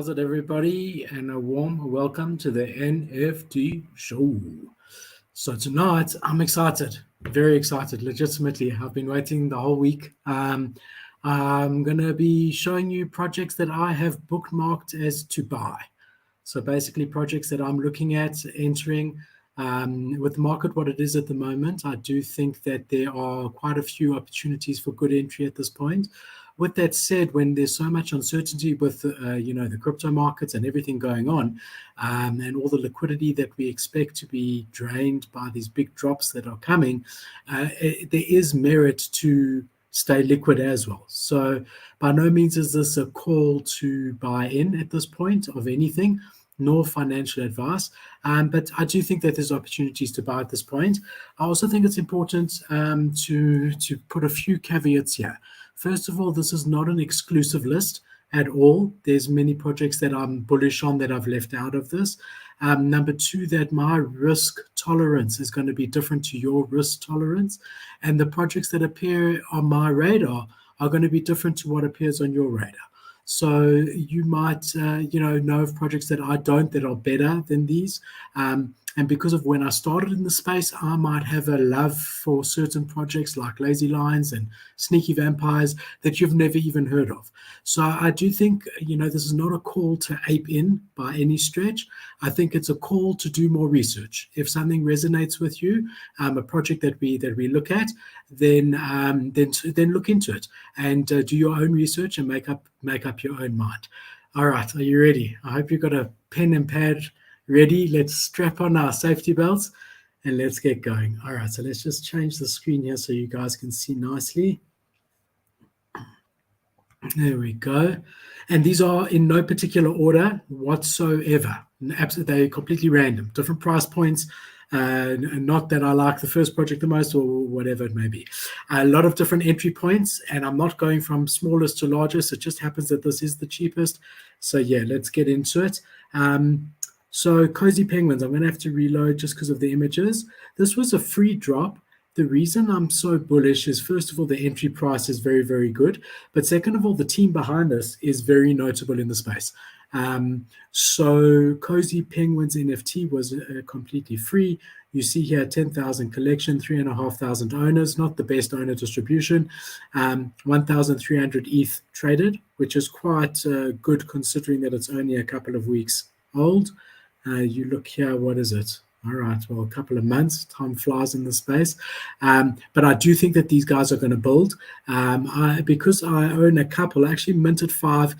How's it, everybody? And a warm welcome to the NFT show. So tonight, I'm excited, very excited, legitimately. I've been waiting the whole week. I'm going to be showing you projects that I have bookmarked as to buy. So basically projects that I'm looking at entering. With the market what it is at the moment, I do think that there are quite a few opportunities for good entry at this point. With that said, when there's so much uncertainty with the crypto markets and everything going on, and all the liquidity that we expect to be drained by these big drops that are coming, there is merit to stay liquid as well. So by no means is this a call to buy in at this point of anything, nor financial advice. But I do think that there's opportunities to buy at this point. I also think it's important to put a few caveats here. First of all, this is not an exclusive list at all. There's many projects that I'm bullish on that I've left out of this. Number two, that my risk tolerance is going to be different to your risk tolerance. And the projects that appear on my radar are going to be different to what appears on your radar. So you might, know of projects that I don't that are better than these. And because of when I started in the space, I might have a love for certain projects like Lazy Lions and Sneaky Vampires that you've never even heard of. So I do think, this is not a call to ape in by any stretch. I think it's a call to do more research. If something resonates with you, a project that we look at, then look into it and do your own research and make up your own mind. All right, are you ready? I hope you've got a pen and pad ready. Let's strap on our safety belts and let's get going. All right, so let's just change the screen here so you guys can see nicely. There we go. And these are in no particular order whatsoever. They're completely random, different price points. Not that I like the first project the most or whatever it may be. A lot of different entry points, and I'm not going from smallest to largest. It just happens that this is the cheapest. So yeah, let's get into it. So Cozy Penguins, I'm going to have to reload just because of the images. This was a free drop. The reason I'm so bullish is, first of all, the entry price is very, very good. But second of all, the team behind this is very notable in the space. So Cozy Penguins NFT was completely free. You see here 10,000 collection, 3,500 owners, not the best owner distribution, 1,300 ETH traded, which is quite good considering that it's only a couple of weeks old. You look here, what is it? All right, well, a couple of months. Time flies in the space. But I do think that these guys are going to build. Because I own a couple, I actually minted 5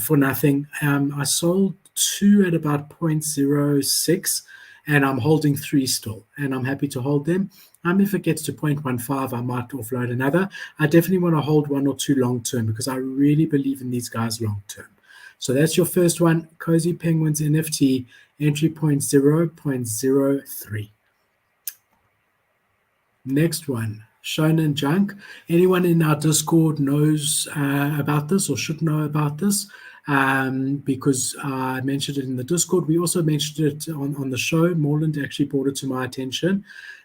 for nothing. I sold 2 at about 0.06, and I'm holding 3 still, and I'm happy to hold them. If it gets to 0.15, I might offload another. I definitely want to hold 1 or 2 long-term because I really believe in these guys long-term. So that's your first one, Cozy Penguins NFT, entry point 0.03. Next one, Shonen Junk. Anyone in our Discord knows about this or should know about this because I mentioned it in the Discord. We also mentioned it on the show. Morland actually brought it to my attention.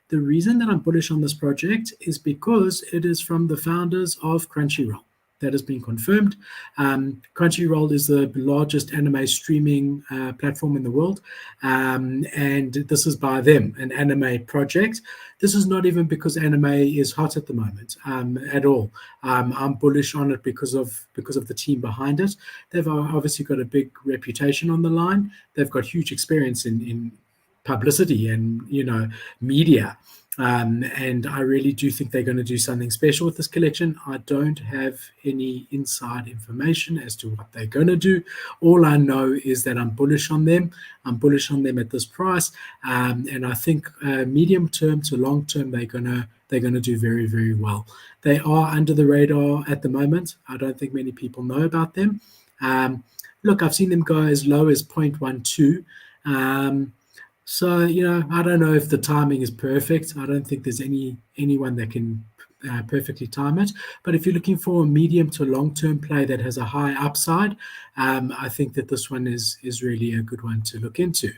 The reason that I'm bullish on this project is because it is from the founders of Crunchyroll. That has been confirmed. Crunchyroll is the largest anime streaming platform in the world, and this is by them, an anime project. This is not even because anime is hot at the moment at all. I'm bullish on it because of the team behind it. They've obviously got a big reputation on the line. They've got huge experience in publicity and media. And I really do think they're going to do something special with this collection. I don't have any inside information as to what they're going to do. All I know is that I'm bullish on them. I'm bullish on them at this price, and I think medium term to long term they're gonna do very, very well. They are under the radar at the moment. I don't think many people know about them. Look, I've seen them go as low as 0.12. So, I don't know if the timing is perfect. I don't think there's anyone that can perfectly time it. But if you're looking for a medium to long-term play that has a high upside, I think that this one is really a good one to look into.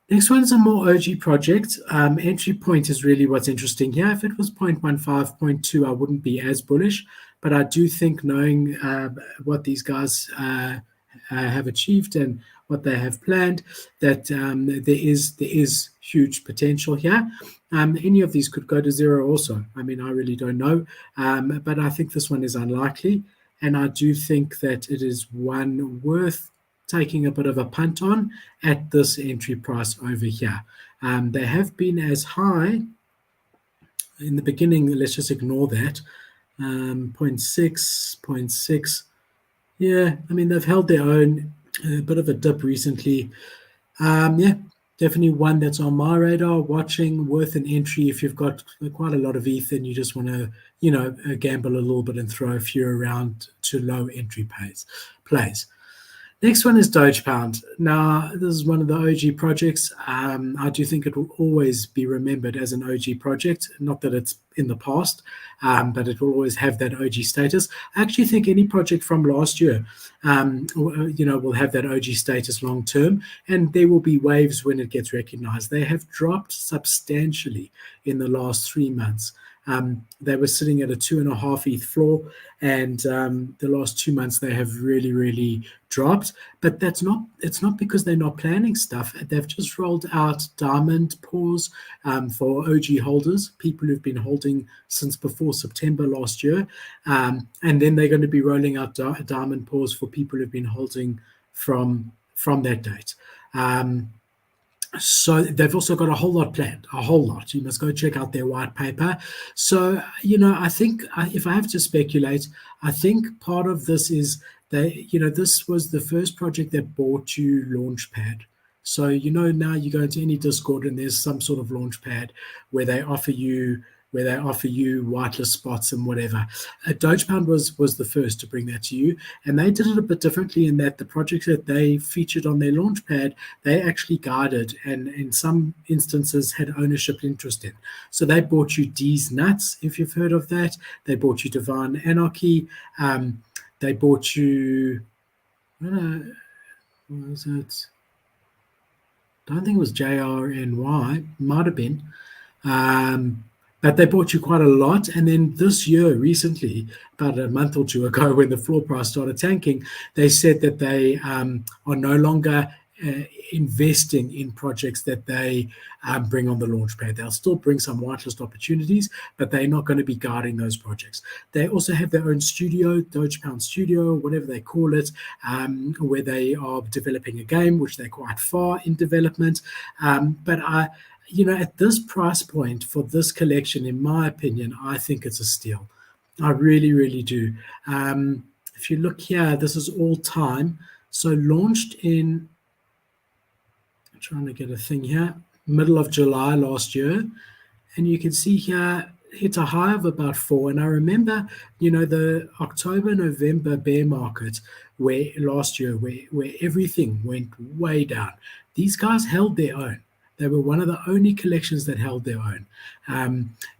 Next one is a more OG project. Entry point is really what's interesting here. If it was 0.15, 0.2, I wouldn't be as bullish. but I do think knowing what these guys have achieved and what they have planned, that there is huge potential here. Any of these could go to zero also. I mean, I really don't know, but I think this one is unlikely, and I do think that it is one worth taking a bit of a punt on at this entry price over here. They have been as high in the beginning. Let's just ignore that. 0.6. Yeah, I mean, they've held their own. A bit of a dip recently. Yeah, definitely one that's on my radar, watching, worth an entry if you've got quite a lot of ETH and you just want to, gamble a little bit and throw a few around to low entry plays. Next one is DogePound. Now, this is one of the OG projects. I do think it will always be remembered as an OG project. Not that it's in the past, but it will always have that OG status. I actually think any project from last year, will have that OG status long term, and there will be waves when it gets recognized. They have dropped substantially in the last 3 months. They were sitting at a 2.5 ETH floor, and the last 2 months they have really, really dropped. But it's not because they're not planning stuff. They've just rolled out diamond pause for OG holders, people who've been holding since before September last year, and then they're going to be rolling out diamond pause for people who've been holding from that date. So they've also got a whole lot planned, a whole lot. You must go check out their white paper. So, I think if I have to speculate, I think part of this is this was the first project that bought you Launchpad. So, now you go into any Discord and there's some sort of Launchpad where they offer you whitelist spots and whatever. DogePound was the first to bring that to you, and they did it a bit differently in that the projects that they featured on their launchpad, they actually guided and in some instances had ownership interest in. So they bought you D's Nuts, if you've heard of that. They bought you Divine Anarchy. They bought you, what was it? I don't think it was JRNY, might have been. But they bought you quite a lot. And then this year, recently, about a month or two ago, when the floor price started tanking, they said that they are no longer investing in projects that they bring on the launchpad. They'll still bring some whitelist opportunities, but they're not going to be guarding those projects. They also have their own studio, DogePound Studio, whatever they call it, where they are developing a game, which they're quite far in development. But at this price point for this collection, in my opinion, I think it's a steal. I really, really do. If you look here, this is all time. So launched in, I'm trying to get a thing here, middle of July last year. And you can see here, hit a high of about 4. And I remember, the October, November bear market where last year, where everything went way down. These guys held their own. They were one of the only collections that held their own.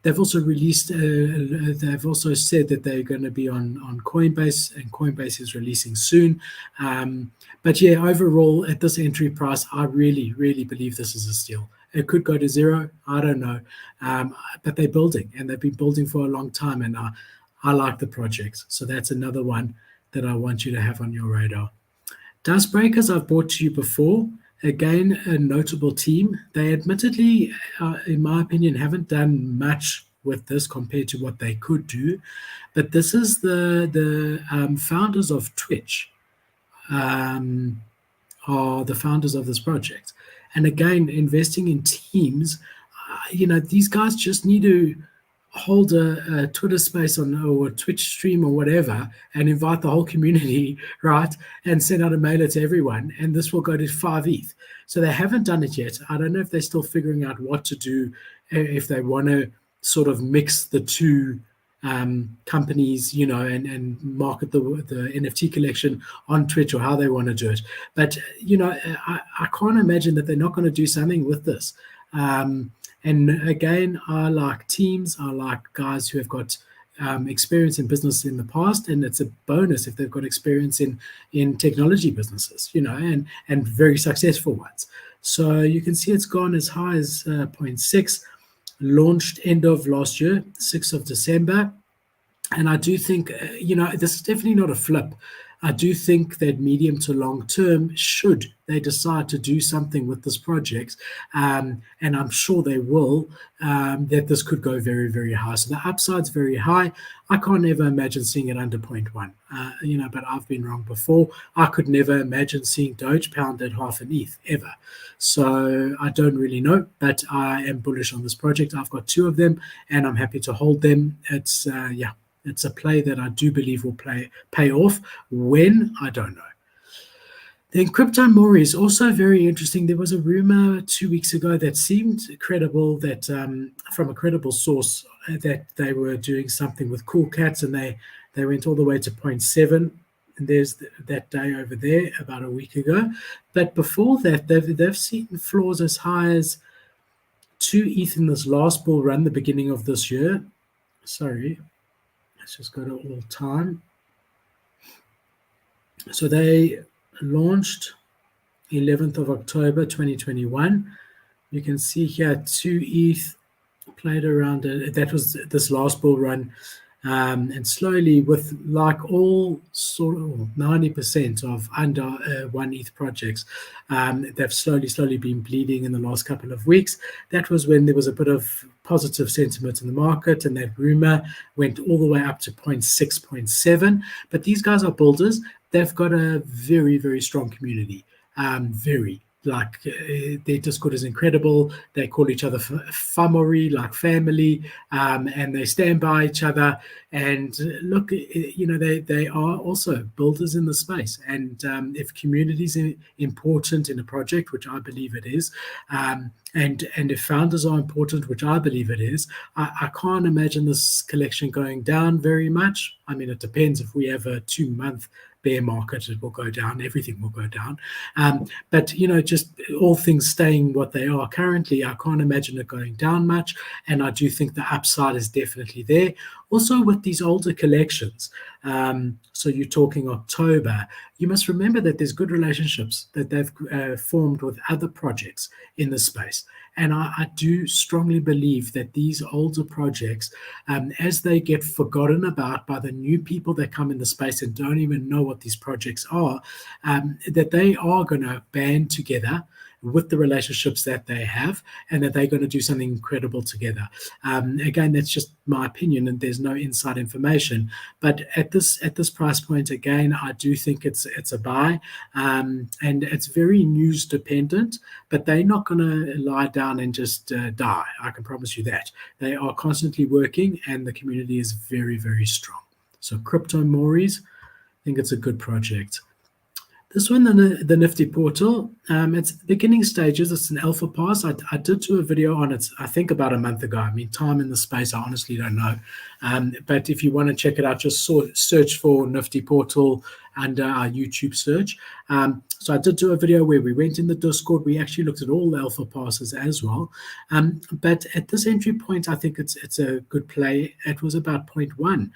They've also released, they've also said that they're going to be on Coinbase, and Coinbase is releasing soon. But yeah, overall, at this entry price, I really, really believe this is a steal. It could go to zero. I don't know. But they're building, and they've been building for a long time, and I like the project. So that's another one that I want you to have on your radar. Dustbreakers, I've brought to you before. Again, a notable team. They admittedly, in my opinion, haven't done much with this compared to what they could do. But this is the founders of Twitch are the founders of this project. And again, investing in teams, these guys just need to hold a Twitter space or a Twitch stream or whatever and invite the whole community, right, and send out a mailer to everyone, and this will go to 5 ETH. So they haven't done it yet. I don't know if they're still figuring out what to do, if they want to sort of mix the two companies, and market the NFT collection on Twitch, or how they want to do it. But, I can't imagine that they're not going to do something with this. And again, I like teams. I like guys who have got experience in business in the past, and it's a bonus if they've got experience in technology businesses, and very successful ones. So you can see it's gone as high as 0.6, launched end of last year, 6th of December. And I do think, this is definitely not a flip. I do think that medium to long term, should they decide to do something with this project, and I'm sure they will, that this could go very, very high. So the upside's very high. I can't ever imagine seeing it under 0.1, but I've been wrong before. I could never imagine seeing DogePound at half an ETH ever. So I don't really know, but I am bullish on this project. I've got 2 of them, and I'm happy to hold them. It's a play that I do believe will pay off. When? I don't know. Then CryptoMories, also very interesting. There was a rumor 2 weeks ago that seemed credible, that from a credible source, that they were doing something with Cool Cats, and they went all the way to 0.7. And there's that day over there about a week ago. But before that, they've seen floors as high as 2 ETH in this last bull run, the beginning of this year. Sorry. Let's just go to all time. So they launched 11th of October 2021. You can see here 2 ETH played around it. That was this last bull run. And slowly, with like all sort of 90% of under 1 ETH projects, they've slowly been bleeding in the last couple of weeks. That was when there was a bit of positive sentiment in the market, and that rumor went all the way up to 0.6, 0.7. But these guys are builders. They've got a very, very strong community. Their Discord is incredible. They call each other famori, like family, and they stand by each other. And look, they are also builders in the space. And if community is important in a project, which I believe it is, and if founders are important, which I believe it is, I can't imagine this collection going down very much. I mean, it depends. If we have a 2-month bear market, it will go down. Everything will go down. But just all things staying what they are currently, I can't imagine it going down much. And I do think the upside is definitely there. Also with these older collections, so you're talking October, you must remember that there's good relationships that they've formed with other projects in the space. And I do strongly believe that these older projects, as they get forgotten about by the new people that come in the space and don't even know what these projects are, that they are going to band together with the relationships that they have, and that they're going to do something incredible together. Again, that's just my opinion, and there's no inside information. But at this price point, again, I do think it's a buy, and it's very news dependent. But they're not going to lie down and just die. I can promise you that. They are constantly working, and the community is very, very strong. So CryptoMories, I think it's a good project. This one, the Nifty Portal, it's beginning stages. It's an alpha pass. I did do a video on it, I think about a month ago. I mean, time in the space, I honestly don't know. But if you want to check it out, just search for Nifty Portal under our YouTube search. So I did do a video where we went in the Discord. We actually looked at all the alpha passes as well. But at this entry point, I think it's a good play. It was about 0.1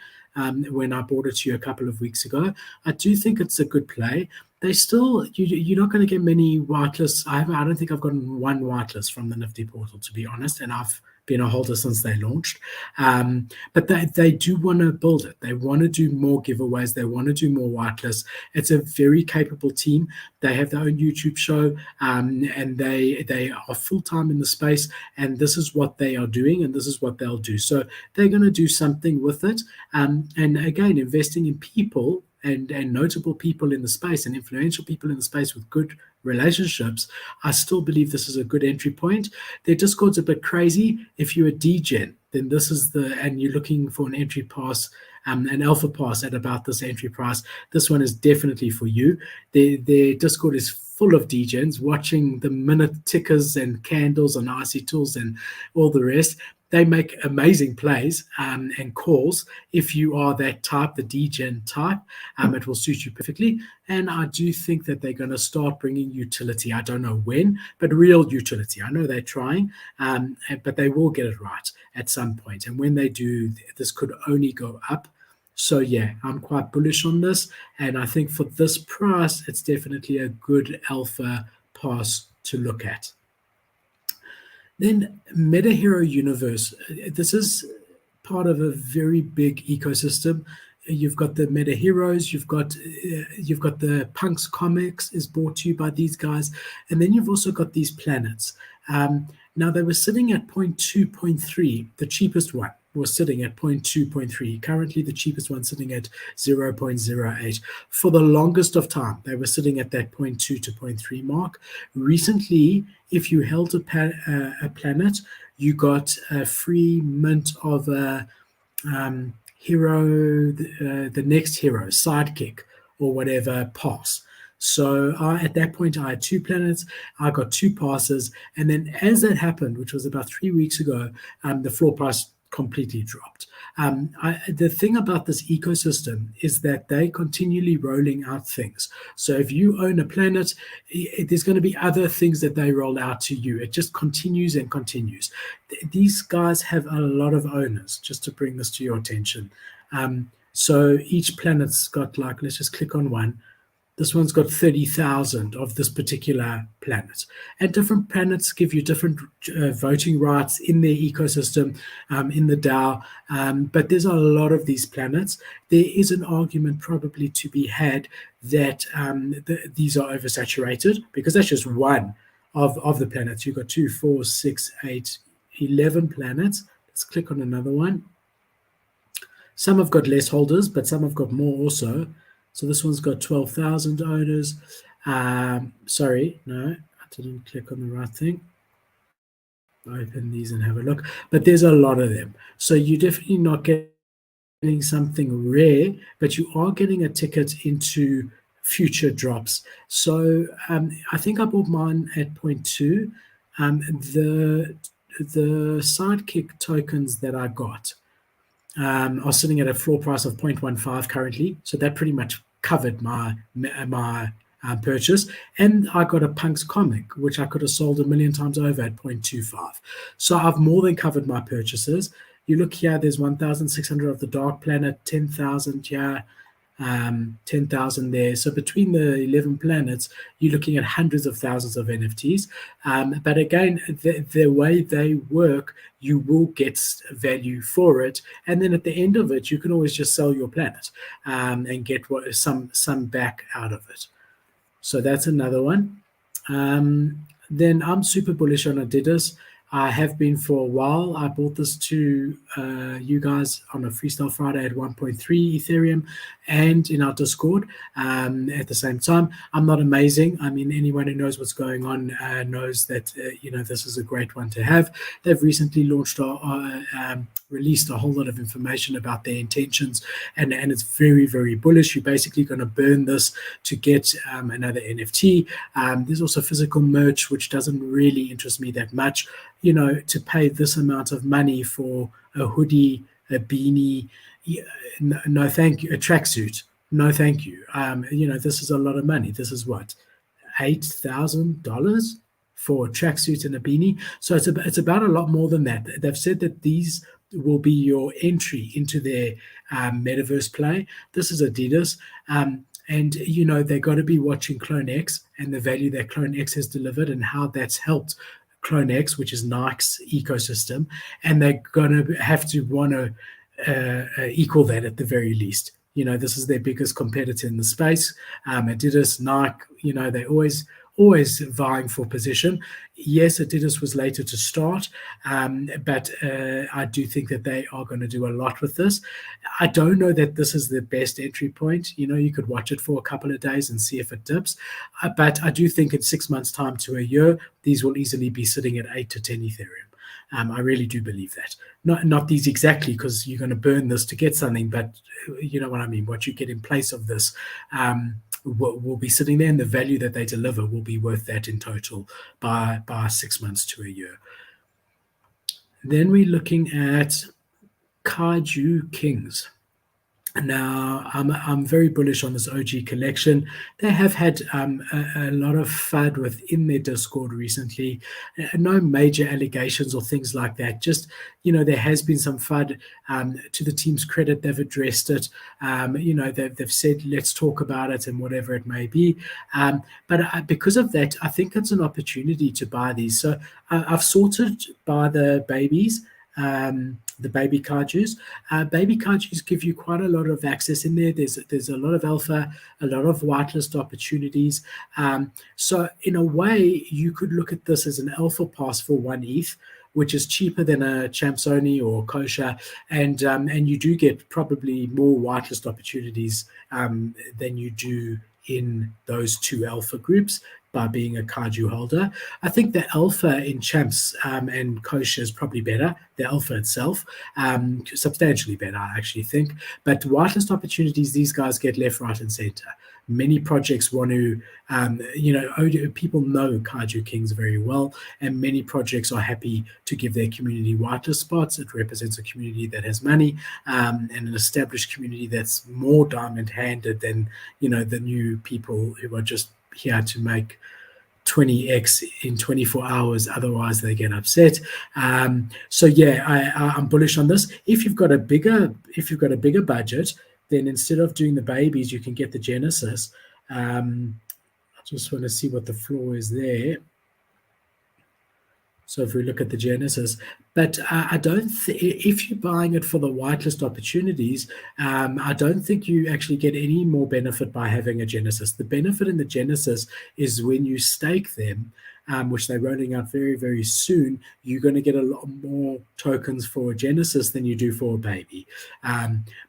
when I bought it to you a couple of weeks ago. I do think it's a good play. They still, you're not going to get many whitelists. I don't think I've gotten one whitelist from the Nifty Portal, to be honest, and I've been a holder since they launched. But they do want to build it. They want to do more giveaways. They want to do more whitelists. It's a very capable team. They have their own YouTube show, and they are full-time in the space, and this is what they are doing, and this is what they'll do. So they're going to do something with it. And again, investing in people and notable people in the space and influential people in the space with good relationships, I still believe this is a good entry point. Their Discord's a bit crazy. If you're a Degen, then this is and you're looking for an entry pass, an alpha pass at about this entry price, this one is definitely for you. Their Discord is full of Degens watching the minute tickers and candles on IC tools and all the rest. They make amazing plays and calls. If you are that type, the Degen type, it will suit you perfectly. And I do think that they're going to start bringing utility. I don't know when, but real utility. I know they're trying, but they will get it right at some point. And when they do, this could only go up. So yeah, I'm quite bullish on this. And I think for this price, it's definitely a good alpha pass to look at. Then Meta Hero Universe. This is part of a very big ecosystem. You've got the meta heroes, you've got the Punks comics is brought to you by these guys, and then you've also got these planets. Now they were sitting at 0.2, 0.3. The cheapest one was sitting at 0.2, 0.3. Currently, the cheapest one sitting at 0.08. For the longest of time, they were sitting at that 0.2 to 0.3 mark. Recently, if you held a planet, you got a free mint of a hero, the next hero, sidekick, or whatever pass. So at that point, I had 2 planets. I got 2 passes. And then as that happened, which was about 3 weeks ago, the floor price completely dropped. The thing about this ecosystem is that they continually rolling out things. So if you own a planet, there's going to be other things that they roll out to you. It just continues and continues. These guys have a lot of owners, just to bring this to your attention. So each planet's got, like, let's just click on one. This one's got 30,000 of this particular planet. And different planets give you different voting rights in their ecosystem, in the DAO. But there's a lot of these planets. There is an argument probably to be had that these are oversaturated, because that's just one of the planets. You've got 2, 4, 6, 8, 11 planets. Let's click on another one. Some have got less holders, but some have got more also. So this one's got 12,000 owners. Sorry, no, I didn't click on the right thing. Open these and have a look. But there's a lot of them. So you're definitely not getting something rare, but you are getting a ticket into future drops. So I think I bought mine at 0.2. The sidekick tokens that I got are sitting at a floor price of 0.15 currently. So that pretty much covered my purchase. And I got a Punks comic, which I could have sold a million times over at 0.25. So I've more than covered my purchases. You look here, there's 1,600 of the Dark Planet, 10,000 here, 10,000 there. So between the 11 planets, you're looking at hundreds of thousands of NFTs. But again, the way they work, you will get value for it. And then at the end of it, you can always just sell your planet and get some back out of it. So that's another one. Then I'm super bullish on Adidas. I have been for a while. I bought this to you guys on a Freestyle Friday at 1.3 Ethereum and in our Discord at the same time. I'm not amazing. I mean, anyone who knows what's going on knows that, this is a great one to have. They've recently launched released a whole lot of information about their intentions, and it's very, very bullish. You're basically going to burn this to get another NFT. There's also physical merch, which doesn't really interest me that much. To pay this amount of money for a hoodie, a beanie, no thank you. A tracksuit, no thank you. This is a lot of money. This is what, $8,000 for a tracksuit and a beanie. So it's about a lot more than that. They've said that these will be your entry into their metaverse play. This is Adidas. And they got to be watching Clone X and the value that Clone X has delivered and how that's helped Clone X, which is Nike's ecosystem, and they're going to have to want to equal that at the very least. This is their biggest competitor in the space. Adidas, Nike, they're always vying for position. Yes, Adidas was later to start, but I do think that they are going to do a lot with this. I don't know that this is the best entry point. You could watch it for a couple of days and see if it dips. But I do think in 6 months' time to a year, these will easily be sitting at 8 to 10 Ethereum. I really do believe that. Not these exactly, because you're going to burn this to get something, but you know what I mean. What you get in place of this will be sitting there, and the value that they deliver will be worth that in total by 6 months to a year. Then we're looking at Kaiju Kings. Now, I'm very bullish on this OG collection. They have had a lot of FUD within their Discord recently. No major allegations or things like that. Just, there has been some FUD. To the team's credit, they've addressed it. They've said, let's talk about it and whatever it may be. But because of that, I think it's an opportunity to buy these. So I've sorted by the babies. the baby kaijus. Baby kaijus give you quite a lot of access in there. There's a lot of alpha, a lot of whitelist opportunities. So in a way, you could look at this as an alpha pass for 1 ETH, which is cheaper than a Champsoni or Kosha, and you do get probably more whitelist opportunities than you do in those two alpha groups by being a kaiju holder. I think the alpha in Champs and Kosha is probably better, the alpha itself, substantially better, I actually think. But whitelist opportunities, these guys get left, right, and center. Many projects want to, people know Kaiju Kings very well, and many projects are happy to give their community whitelist spots. It represents a community that has money and an established community that's more diamond-handed than, the new people who are just here to make 20x in 24 hours, otherwise they get upset. So yeah, I'm bullish on this. If you've got a bigger budget, then instead of doing the babies, you can get the Genesis. I just want to see what the floor is there. So if we look at the Genesis, but I don't if you're buying it for the whitelist opportunities, I don't think you actually get any more benefit by having a Genesis. The benefit in the Genesis is when you stake them, which they're rolling out very, very soon, you're going to get a lot more tokens for a Genesis than you do for a baby.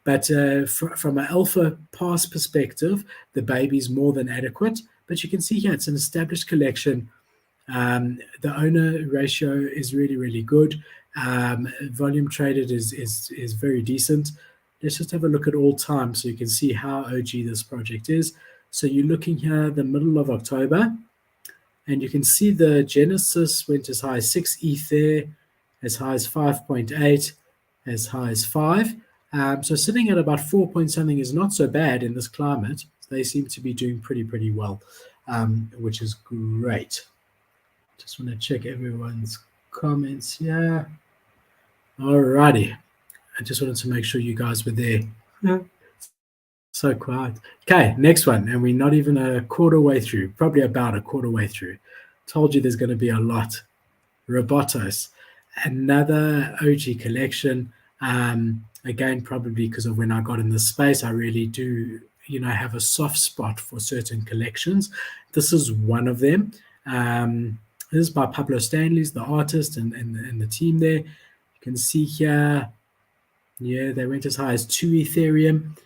But from an alpha pass perspective, the baby's more than adequate. But you can see here, it's an established collection. The owner ratio is really, really good. Volume traded is very decent. Let's just have a look at all time so you can see how OG this project is. So you're looking here the middle of October, and you can see the Genesis went as high as 6 ETH there, as high as 5.8, as high as 5. So sitting at about 4 point something is not so bad in this climate. They seem to be doing pretty well, which is great. Just want to check everyone's comments here. Alrighty. I just wanted to make sure you guys were there. So quiet. Okay, next one. And we're not even a quarter way through, probably about a quarter way through. Told you there's going to be a lot. Robotos, another OG collection. Again, probably because of when I got in this space, I really do, have a soft spot for certain collections. This is one of them. This is by Pablo Stanley's, the artist, and the team there. You can see here, yeah, they went as high as 2 Ethereum.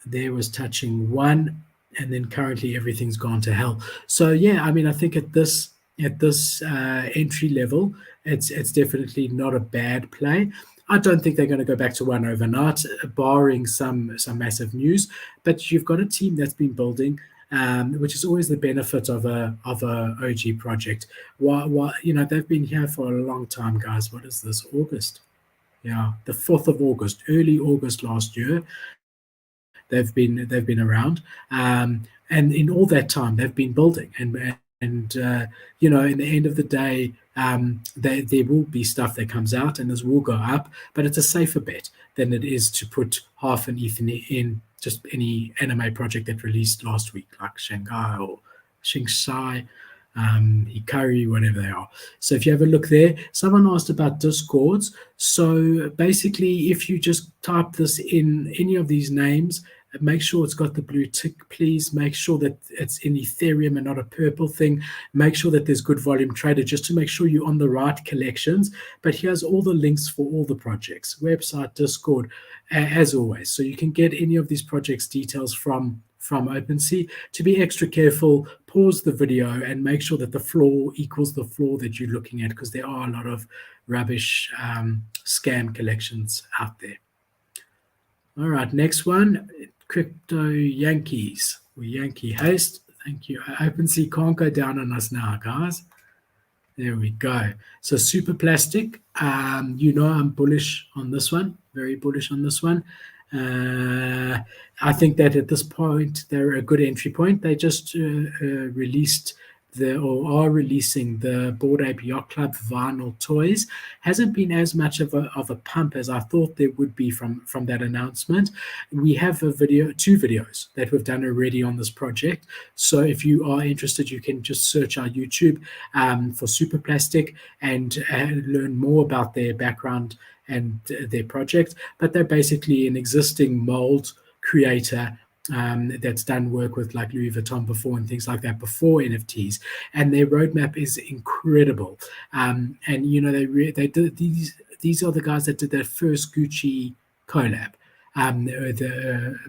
There was touching 1, and then currently everything's gone to hell. So yeah, I think at this entry level, it's definitely not a bad play. I don't think they're going to go back to 1 overnight, barring some massive news. But you've got a team that's been building. Which is always the benefit of a OG project. They've been here for a long time, guys. What is this? August? Yeah, the 4th of August, early August last year. They've been around, and in all that time, they've been building. And in the end of the day, there will be stuff that comes out, and this will go up. But it's a safer bet than it is to put half an ETH in just any anime project that released last week, like Shanghai or Shingsai, Hikari, whatever they are. So if you have a look there, someone asked about Discords. So basically, if you just type this in any of these names, make sure it's got the blue tick, please. Make sure that it's in Ethereum and not a purple thing. Make sure that there's good volume traded, just to make sure you're on the right collections. But here's all the links for all the projects, website, Discord, as always. So you can get any of these projects' details from OpenSea. To be extra careful, pause the video and make sure that the floor equals the floor that you're looking at, because there are a lot of rubbish scam collections out there. All right, next one. Crypto Yankees or Yankee Haste. Thank you. OpenSea can't go down on us now, guys. There we go. So Superplastic, I'm bullish on this one. Very bullish on this one. I think that at this point, they're a good entry point. They just released or are releasing the Bored Ape Yacht Club vinyl toys hasn't been as much of a pump as I thought there would be from that announcement. We have two videos that we've done already on this project. So if you are interested, you can just search our YouTube for Superplastic and learn more about their background and their project. But they're basically an existing mold creator that's done work with like Louis Vuitton before and things like that before NFTs, and their roadmap is incredible. And they did these are the guys that did their first Gucci collab.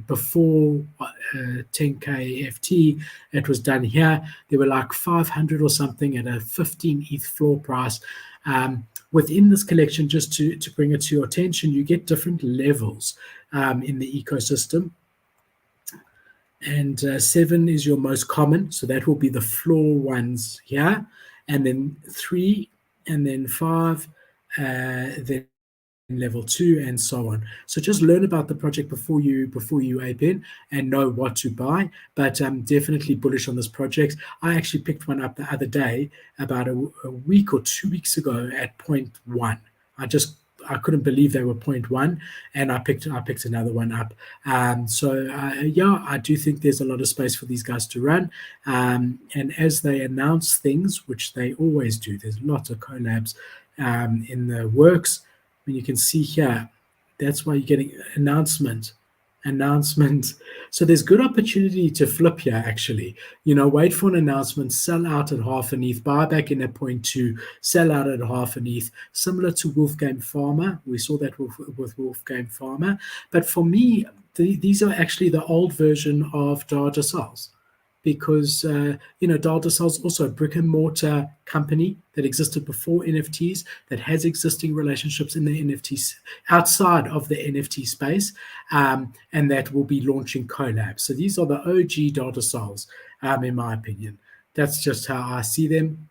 Before 10K FT, it was done here. They were like 500 or something at a 15 ETH floor price. Within this collection, just to bring it to your attention, you get different levels in the ecosystem. And 7 is your most common, so that will be the floor ones here, and then 3, and then 5, then level 2, and so on. So just learn about the project before you ape in and know what to buy. But I'm definitely bullish on this project. I actually picked one up the other day, about a week or 2 weeks ago at 0.1. I couldn't believe they were 0.1, and I picked another one up. I do think there's a lot of space for these guys to run. And as they announce things, which they always do, there's lots of collabs in the works. I mean, you can see here, that's why you're getting announcement. So there's good opportunity to flip here, actually. Wait for an announcement, sell out at half an ETH, buy back in at 0.2, sell out at half an ETH, similar to Wolfgang Farmer. We saw that with Wolfgang Farmer. But for me, these are actually the old version of Diastole, because Diastole is also a brick and mortar company that existed before NFTs, that has existing relationships in the NFTs outside of the NFT space, and that will be launching collabs. So these are the OG Diastole, in my opinion. That's just how I see them.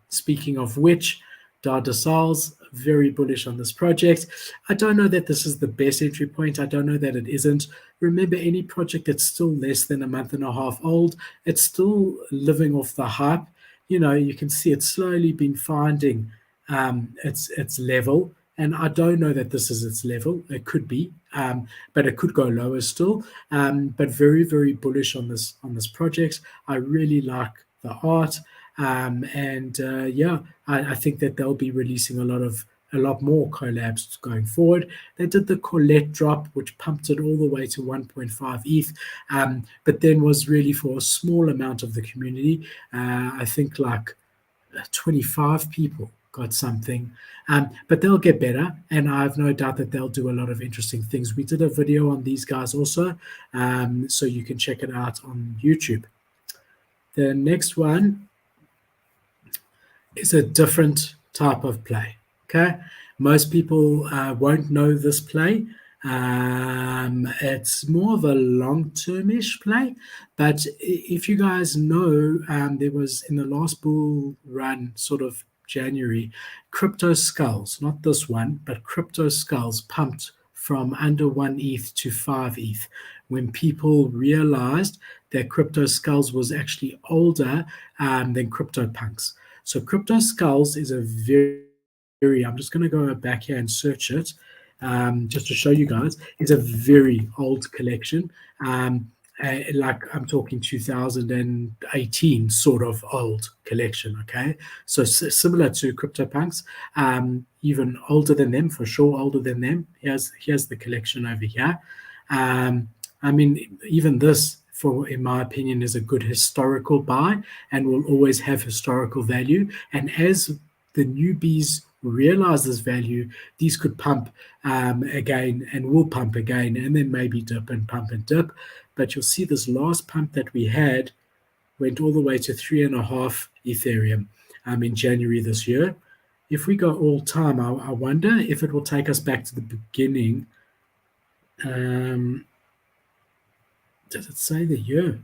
Speaking of which, Diastole, very bullish on this project. I don't know that this is the best entry point. I don't know that it isn't. Remember, any project that's still less than a month and a half old, it's still living off the hype. You can see it's slowly been finding its level. And I don't know that this is its level. It could be, but it could go lower still. But very, very bullish on this project. I really like the art. I think that they'll be releasing a lot more collabs going forward. They did the Colette drop, which pumped it all the way to 1.5 ETH, but then was really for a small amount of the community. I think like 25 people got something, but they'll get better, and I have no doubt that they'll do a lot of interesting things. We did a video on these guys also, so you can check it out on YouTube. The next one is a different type of play. Okay, most people won't know this play. It's more of a long-term-ish play, but if you guys know, there was in the last bull run, sort of January, Crypto Skulls, not this one, but Crypto Skulls pumped from under 1 ETH to 5 ETH when people realized that Crypto Skulls was actually older than CryptoPunks. So Crypto Skulls is a I'm just going to go back here and search it just to show you guys. It's a very old collection. Like I'm talking 2018 sort of old collection, okay? So similar to CryptoPunks, even older than them, for sure older than them. Here's the collection over here. I mean, even this, in my opinion, is a good historical buy and will always have historical value. And as the newbies realize this value, these could pump again and will pump again, and then maybe dip and pump and dip. But you'll see this last pump that we had went all the way to 3.5 Ethereum in January this year. If we go all time, I wonder if it will take us back to the beginning. Does it say the year?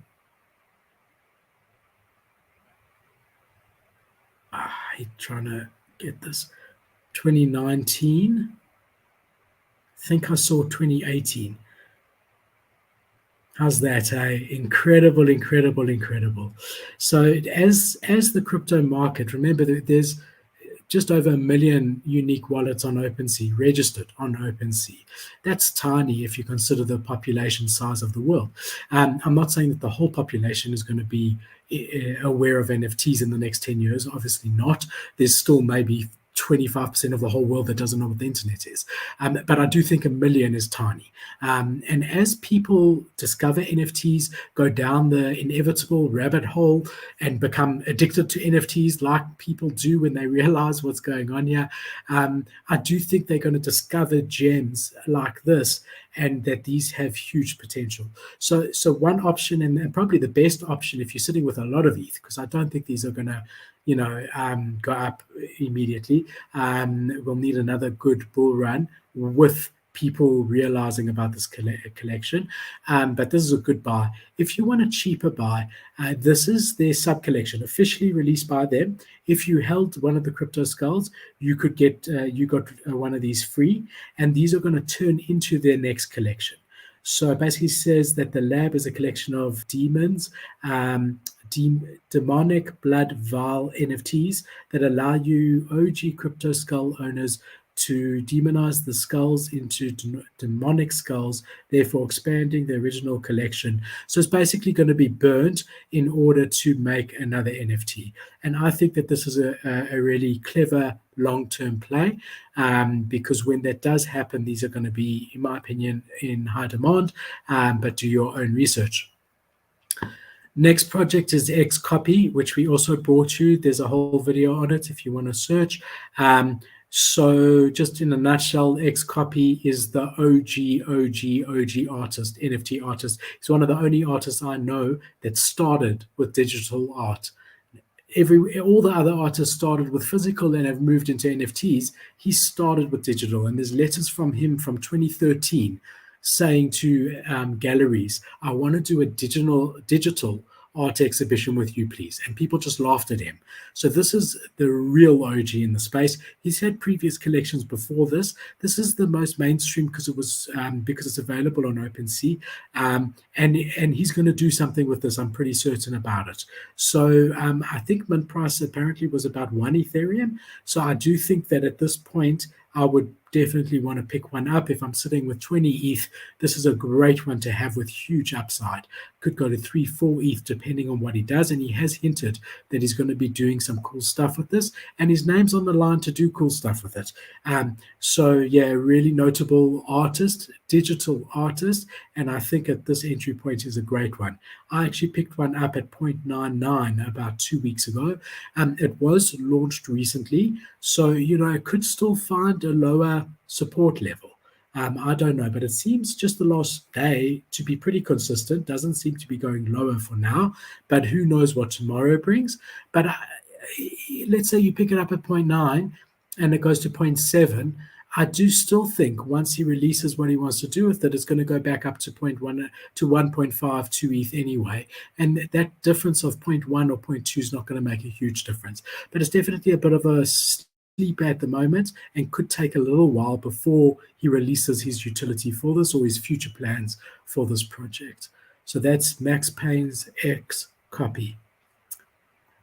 I'm trying to get this. 2019. I think I saw 2018. How's that? Incredible, incredible, incredible. So as the crypto market, remember that there's just over 1 million unique wallets on OpenSea, registered on OpenSea. That's tiny if you consider the population size of the world. I'm not saying that the whole population is going to be aware of NFTs in the next 10 years. Obviously not. There's still maybe 25% of the whole world that doesn't know what the internet is. But I do think 1 million is tiny. And as people discover NFTs, go down the inevitable rabbit hole and become addicted to NFTs like people do when they realize what's going on here, I do think they're going to discover gems like this and that these have huge potential. So one option, and probably the best option if you're sitting with a lot of ETH, because I don't think these are going to go up immediately. We'll need another good bull run with people realizing about this collection. But this is a good buy. If you want a cheaper buy, this is their sub collection officially released by them. If you held one of the crypto skulls, you could get one of these free, and these are going to turn into their next collection. So it basically says that the lab is a collection of demons, demonic blood vial NFTs that allow you OG crypto skull owners to demonize the skulls into demonic skulls, therefore expanding the original collection. So it's basically going to be burnt in order to make another NFT. And I think that this is a really clever long-term play, because when that does happen, these are going to be, in my opinion, in high demand, but do your own research. Next project is XCOPY, which we also brought you. There's a whole video on it if you want to search. So just in a nutshell, XCOPY is the OG artist, NFT artist. He's one of the only artists I know that started with digital art. All the other artists started with physical and have moved into NFTs. He started with digital, and there's letters from him from 2013 saying to galleries, I want to do a digital art exhibition with you, please. And people just laughed at him. So this is the real OG in the space. He's had previous collections before this. This is the most mainstream because it's available on OpenSea. And he's going to do something with this. I'm pretty certain about it. So I think mint price apparently was about 1 Ethereum. So I do think that at this point, I would definitely want to pick one up. If I'm sitting with 20 ETH, this is a great one to have with huge upside. Could go to 3-4 ETH depending on what he does, and he has hinted that he's going to be doing some cool stuff with this, and his name's on the line to do cool stuff with it. So yeah, really notable artist, digital artist, and I think at this entry point is a great one. I actually picked one up at 0.99 about 2 weeks ago. It was launched recently, so it could still find a lower support level. I don't know, but it seems just the last day to be pretty consistent. Doesn't seem to be going lower for now, but who knows what tomorrow brings. But let's say you pick it up at 0.9 and it goes to 0.7. I do still think once he releases what he wants to do with it, it's going to go back up to 0.1 to 1.5 to ETH anyway. And that difference of 0.1 or 0.2 is not going to make a huge difference. But it's definitely a bit of a sleep at the moment and could take a little while before he releases his utility for this or his future plans for this project. So that's Max Payne's XCOPY.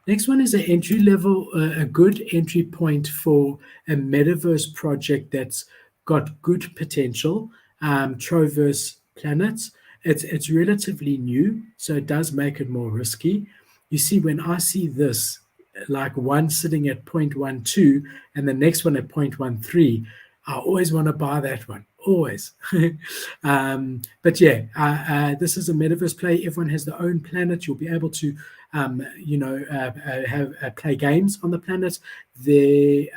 Next one is an entry level, a good entry point for a metaverse project that's got good potential. Troverse Planets. It's relatively new, so it does make it more risky. You see, when I see this, like one sitting at 0.12 and the next one at 0.13, I always want to buy that one. Always. But yeah, this is a metaverse play. Everyone has their own planet. You'll be able to play games on the planet. The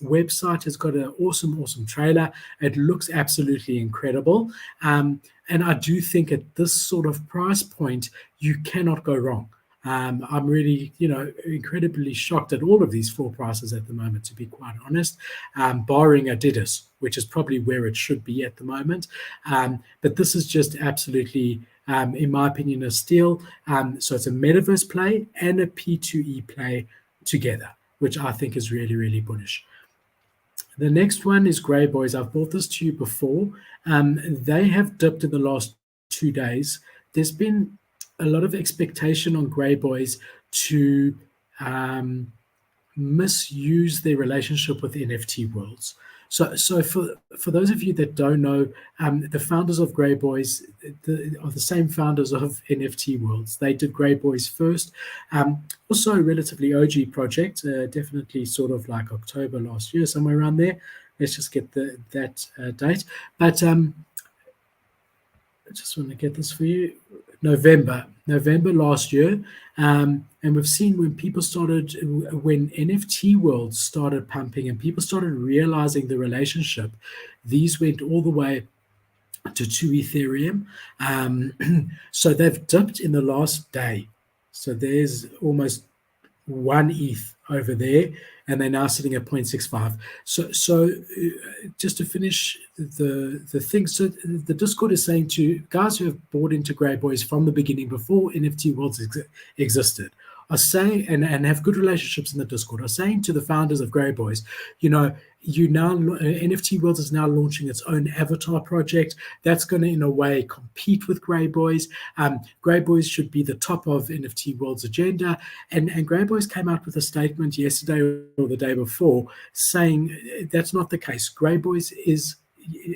website has got an awesome trailer. It looks absolutely incredible. And I do think at this sort of price point, you cannot go wrong. I'm really, incredibly shocked at all of these four prices at the moment, to be quite honest, barring Adidas, which is probably where it should be at the moment. But this is just absolutely, in my opinion, a steal. So it's a metaverse play and a P2E play together, which I think is really, really bullish. The next one is Grey Boys. I've brought this to you before. They have dipped in the last 2 days there's been a lot of expectation on Grey Boys to misuse their relationship with NFT worlds. So for those of you that don't know, the founders of Grey Boys are the same founders of NFT worlds. They did Grey Boys first. Also a relatively OG project, definitely sort of like October last year, somewhere around there. Let's just get that date. But I just want to get this for you. November last year. And we've seen when NFT worlds started pumping and people started realizing the relationship, these went all the way to 2 Ethereum. So they've dipped in the last day. So there's almost 1 ETH over there, and they're now sitting at 0.65. So just to finish the thing, so the Discord is saying to guys who have bought into Grey Boys from the beginning, before NFT worlds existed, are saying, and have good relationships in the Discord, are saying to the founders of Grey Boys, NFT Worlds is now launching its own avatar project that's going to, in a way, compete with Grey Boys. Grey Boys should be the top of NFT Worlds' agenda. And Grey Boys came out with a statement yesterday or the day before saying that's not the case. Grey Boys is,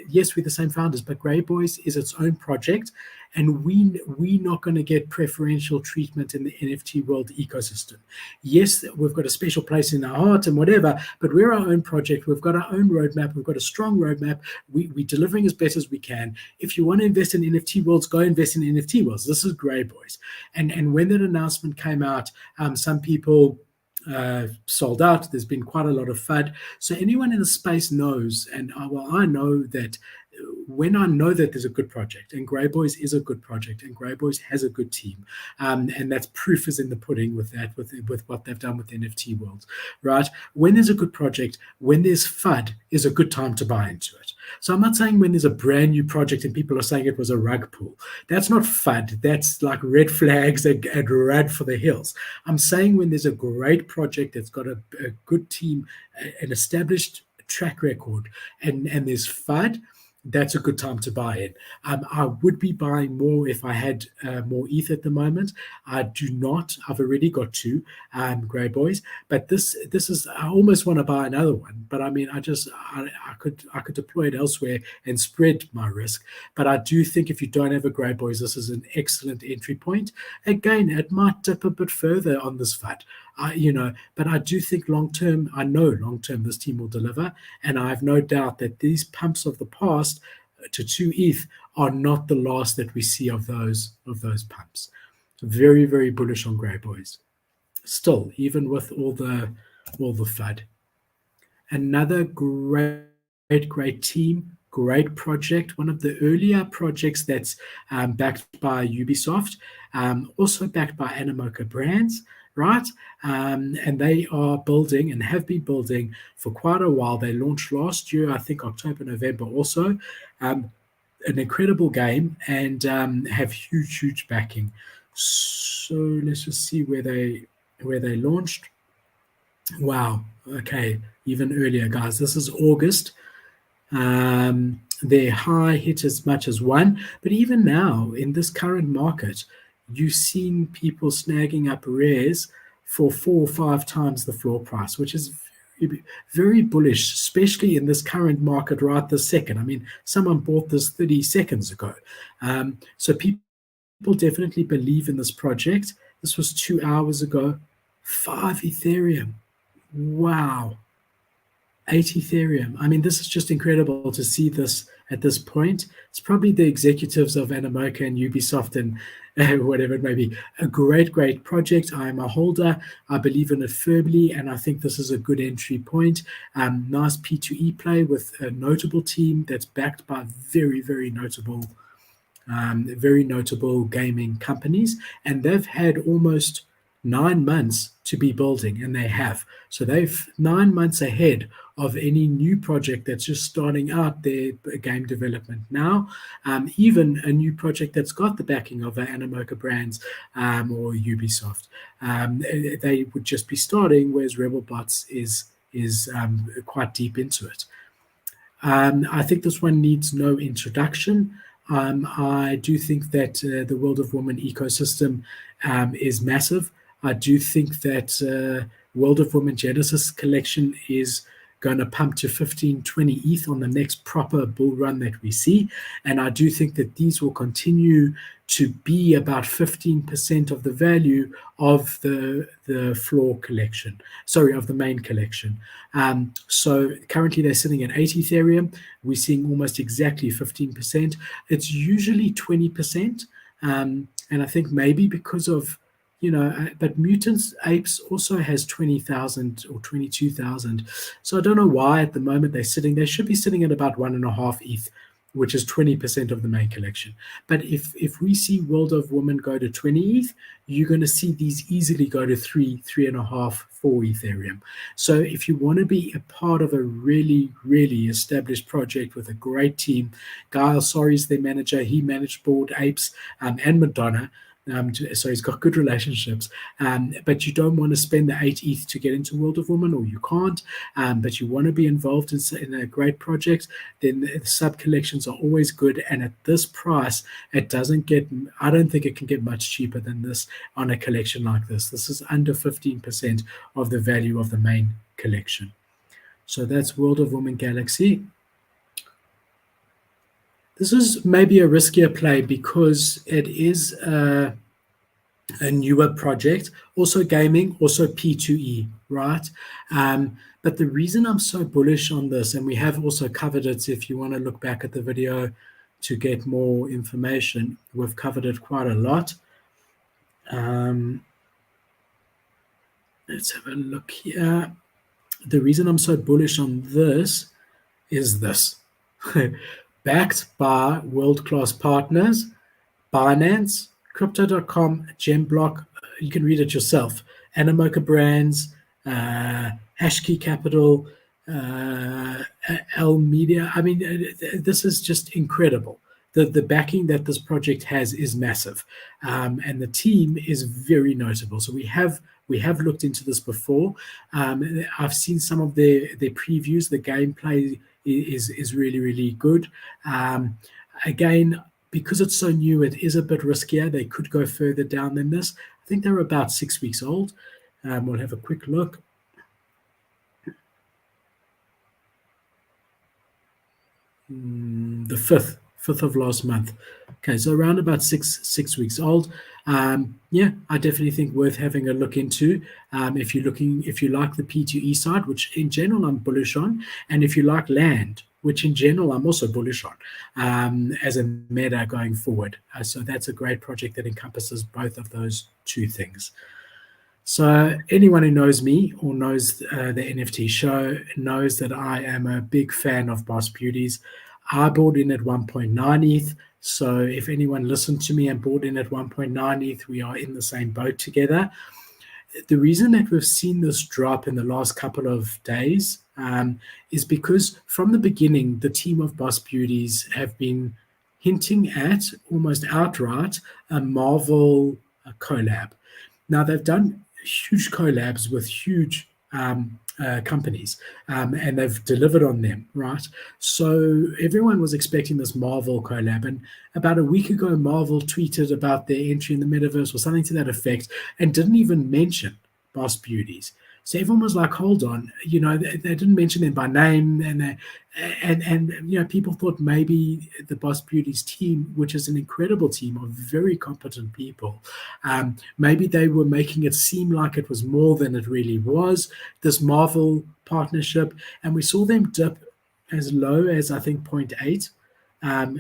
yes, we're the same founders, but Grey Boys is its own project, and we're not going to get preferential treatment in the NFT world ecosystem. Yes, we've got a special place in our heart and whatever, but we're our own project. We've got our own roadmap. We've got a strong roadmap. We're delivering as best as we can. If you want to invest in NFT worlds, go invest in NFT worlds. This is Grey Boys. And when that announcement came out, some people sold out. There's been quite a lot of FUD. So anyone in the space knows, and I know that when I know that there's a good project, and Grey Boys is a good project, and Grey Boys has a good team, and that's proof is in the pudding with that, with what they've done with NFT worlds, right? When there's a good project, when there's FUD, is a good time to buy into it. So I'm not saying when there's a brand new project and people are saying it was a rug pull. That's not FUD. That's like red flags and run for the hills. I'm saying when there's a great project that's got a good team, an established track record, and there's FUD, that's a good time to buy in. I would be buying more if I had more ETH at the moment. I do not. I've already got 2 Grey Boys, but this is, I almost want to buy another one. But I mean, I could deploy it elsewhere and spread my risk. But I do think if you don't have a Grey Boys, this is an excellent entry point. Again, it might dip a bit further on this FUD. But I do think long-term, I know long-term this team will deliver, and I have no doubt that these pumps of the past to 2 ETH are not the last that we see of those pumps. Very, very bullish on Grey Boys. Still, even with all the FUD. Another great team, great project, one of the earlier projects that's backed by Ubisoft, also backed by Animoca Brands, right? And they are building and have been building for quite a while. They launched last year, I think October, November also. An incredible game, and have huge backing. So let's just see where they launched. Wow. Okay, even earlier, guys. This is August. Their high hit as much as 1, but even now in this current market, you've seen people snagging up rares for 4 or 5 times the floor price, which is very, very bullish, especially in this current market right this second. I mean, someone bought this 30 seconds ago. So people definitely believe in this project. This was 2 hours ago. 5 Ethereum. Wow. 8 Ethereum. I mean, this is just incredible to see this at this point. It's probably the executives of Animoca and Ubisoft and whatever it may be. A great project. I am a holder. I believe in it firmly, and I think this is a good entry point. Nice P2E play with a notable team that's backed by very, very notable gaming companies, and they've had almost 9 months to be building, and they have. So they've 9 months ahead of any new project that's just starting out their game development now. Even a new project that's got the backing of Animoca Brands or Ubisoft. They would just be starting, whereas Rebelbots is quite deep into it. I think this one needs no introduction. I do think that the World of Women ecosystem is massive. I do think that World of Women Genesis collection is going to pump to 15, 20 ETH on the next proper bull run that we see. And I do think that these will continue to be about 15% of the value of the floor collection, of the main collection. So currently they're sitting at 8 Ethereum. We're seeing almost exactly 15%. It's usually 20%. And I think maybe because of, but Mutants Apes also has 20,000 or 22,000. So I don't know why at the moment they should be sitting at about 1.5 ETH, which is 20% of the main collection. But if we see World of Women go to 20 ETH, you're going to see these easily go to 3.5, 4 Ethereum. So if you want to be a part of a really, really established project with a great team, Guy Alsori's their manager. He managed Bored Apes and Madonna. So he's got good relationships, but you don't want to spend the 8 ETH to get into World of Women, or you can't, but you want to be involved in a great project, then the sub collections are always good. And at this price, I don't think it can get much cheaper than this on a collection like this. This is under 15% of the value of the main collection. So that's World of Women Galaxy. This is maybe a riskier play because it is a newer project, also gaming, also P2E, right? But the reason I'm so bullish on this, and we have also covered it, if you want to look back at the video to get more information, we've covered it quite a lot. Let's have a look here. The reason I'm so bullish on this is this. Backed by world-class partners, Binance, Crypto.com, Gemblock, you can read it yourself, Animoca Brands, Hashkey Capital, L Media. I mean, this is just incredible. The backing that this project has is massive, and the team is very notable. So we have looked into this before. I've seen some of their previews. The gameplay is really, really good. Again, because it's so new, it is a bit riskier. They could go further down than this. I think they're about 6 weeks old. We'll have a quick look. The 5th of last month. Okay, so around about six weeks old. Yeah, I definitely think worth having a look into. If you like the P2E side, which in general I'm bullish on, and if you like land, which in general I'm also bullish on as a meta going forward. So that's a great project that encompasses both of those two things. So anyone who knows me or knows the NFT show knows that I am a big fan of Boss Beauties. I bought in at 1.9 ETH. So if anyone listened to me and bought in at 1.9 ETH, we are in the same boat together. The reason that we've seen this drop in the last couple of days is because from the beginning, the team of Boss Beauties have been hinting at almost outright a Marvel collab. Now, they've done huge collabs with huge companies, and they've delivered on them, right? So everyone was expecting this Marvel collab, and about a week ago, Marvel tweeted about their entry in the metaverse or something to that effect, and didn't even mention Boss Beauties. So everyone was like, hold on, they didn't mention them by name, and people thought maybe the Boss Beauties team, which is an incredible team of very competent people, maybe they were making it seem like it was more than it really was, this Marvel partnership, and we saw them dip as low as, I think, 0.8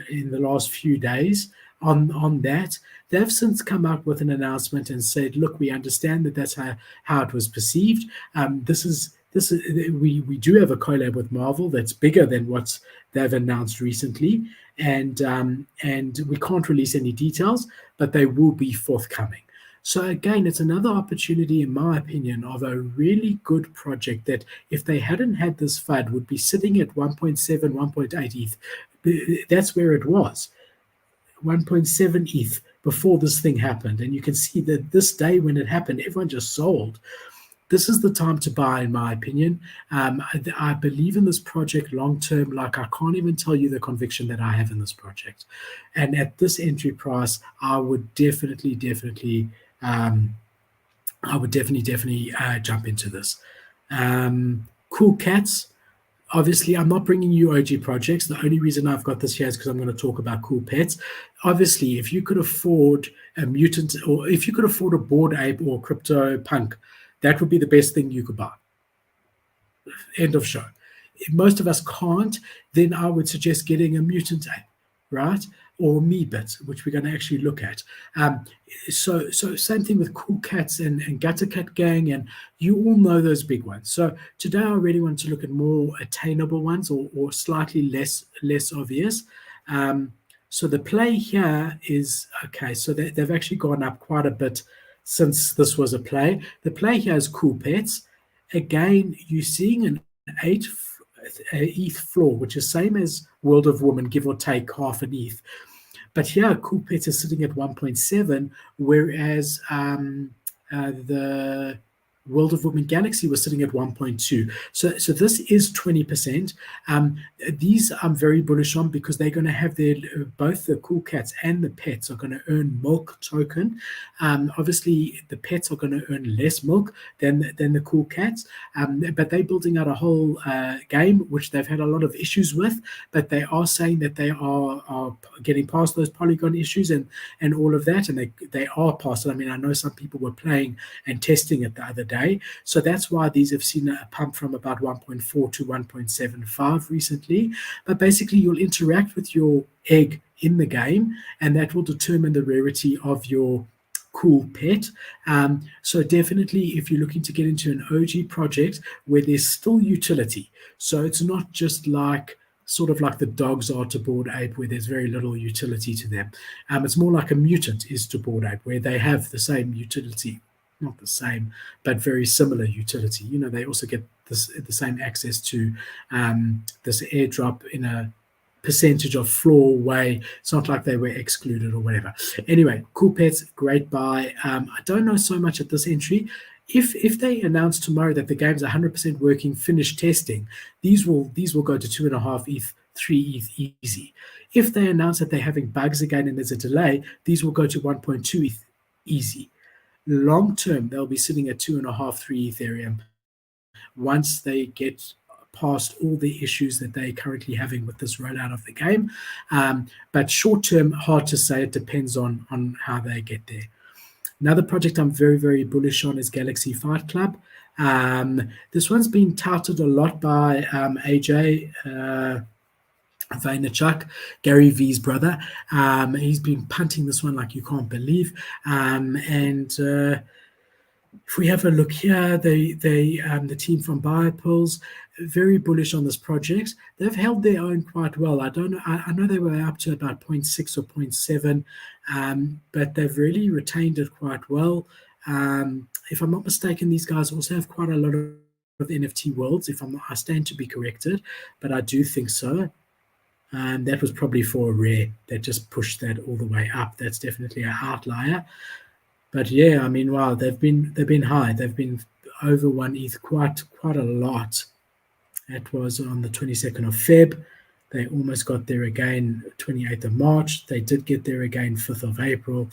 in the last few days on that. They've since come out with an announcement and said, look, we understand that that's how it was perceived. We do have a collab with Marvel that's bigger than what they've announced recently, and we can't release any details, but they will be forthcoming. So again, it's another opportunity, in my opinion, of a really good project that if they hadn't had this FUD would be sitting at 1.7, 1.8 ETH. That's where it was, 1.7 ETH before this thing happened. And you can see that this day when it happened, everyone just sold. this is the time to buy, in my opinion. I believe in this project long term. Like, I can't even tell you the conviction that I have in this project. And at this entry price, I would definitely jump into this. Cool Cats. Obviously, I'm not bringing you OG projects. The only reason I've got this here is because I'm going to talk about Cool Pets. Obviously, if you could afford a mutant, or if you could afford a Bored Ape or CryptoPunk, that would be the best thing you could buy. End of show. If most of us can't, then I would suggest getting a mutant ape, right? Or Meebits, which we're going to actually look at. So same thing with Cool Cats and Gutter Cat Gang, and you all know those big ones. So today I really want to look at more attainable ones, or slightly less obvious. So the play here is, okay, so they've actually gone up quite a bit since this was a play. The play here is Cool Pets. Again, you're seeing an 8 ETH floor, which is same as World of Woman, give or take half an ETH. But here, Cool Pets is sitting at 1.7, whereas the World of Women Galaxy was sitting at 1.2. So this is 20%. These I'm very bullish on because they're going to have both the Cool Cats and the pets are going to earn milk token. Obviously, the pets are going to earn less milk than the Cool Cats, but they're building out a whole game, which they've had a lot of issues with, but they are saying that they are getting past those polygon issues and all of that, and they are past it. I mean, I know some people were playing and testing it the other day. So that's why these have seen a pump from about 1.4 to 1.75 recently. But basically, you'll interact with your egg in the game, and that will determine the rarity of your cool pet. So definitely, if you're looking to get into an OG project where there's still utility, so it's not just like sort of like the dogs are to Bored Ape, where there's very little utility to them. It's more like a mutant is to Bored Ape, where they have the same utility. Not the same, but very similar utility. You know, they also get the same access to this airdrop in a percentage of floor way. It's not like they were excluded or whatever. Anyway, Cool Pets, great buy. I don't know so much at this entry. If they announce tomorrow that the game's 100% working, finished testing, these will go to 2.5 ETH, 3 ETH easy. If they announce that they're having bugs again and there's a delay, these will go to 1.2 ETH easy. Long term, they'll be sitting at 2.5, 3 Ethereum once they get past all the issues that they're currently having with this rollout of the game. But short term, hard to say. It depends on how they get there. Another project I'm very, very bullish on is Galaxy Fight Club. This one's been touted a lot by AJ Vaynerchuk, Gary V's brother. He's been punting this one like you can't believe. If we have a look here, the team from Biopulse, very bullish on this project. They've held their own quite well. I don't know. I know they were up to about 0.6 or 0.7, but they've really retained it quite well. If I'm not mistaken, these guys also have quite a lot of NFT worlds. I stand to be corrected, but I do think so. That was probably for a rare that just pushed that all the way up. That's definitely an outlier. But yeah, I mean, wow, they've been high. They've been over 1 ETH quite a lot. That was on the 22nd of Feb. They almost got there again 28th of March. They did get there again 5th of April.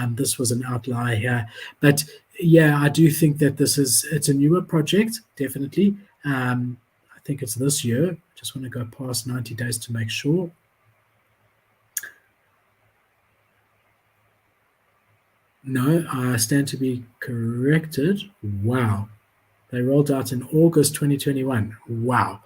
This was an outlier here. But yeah, I do think that it's a newer project, definitely. I think it's this year. Just want to go past 90 days to make sure. No, I stand to be corrected. Wow. They rolled out in August 2021. Wow.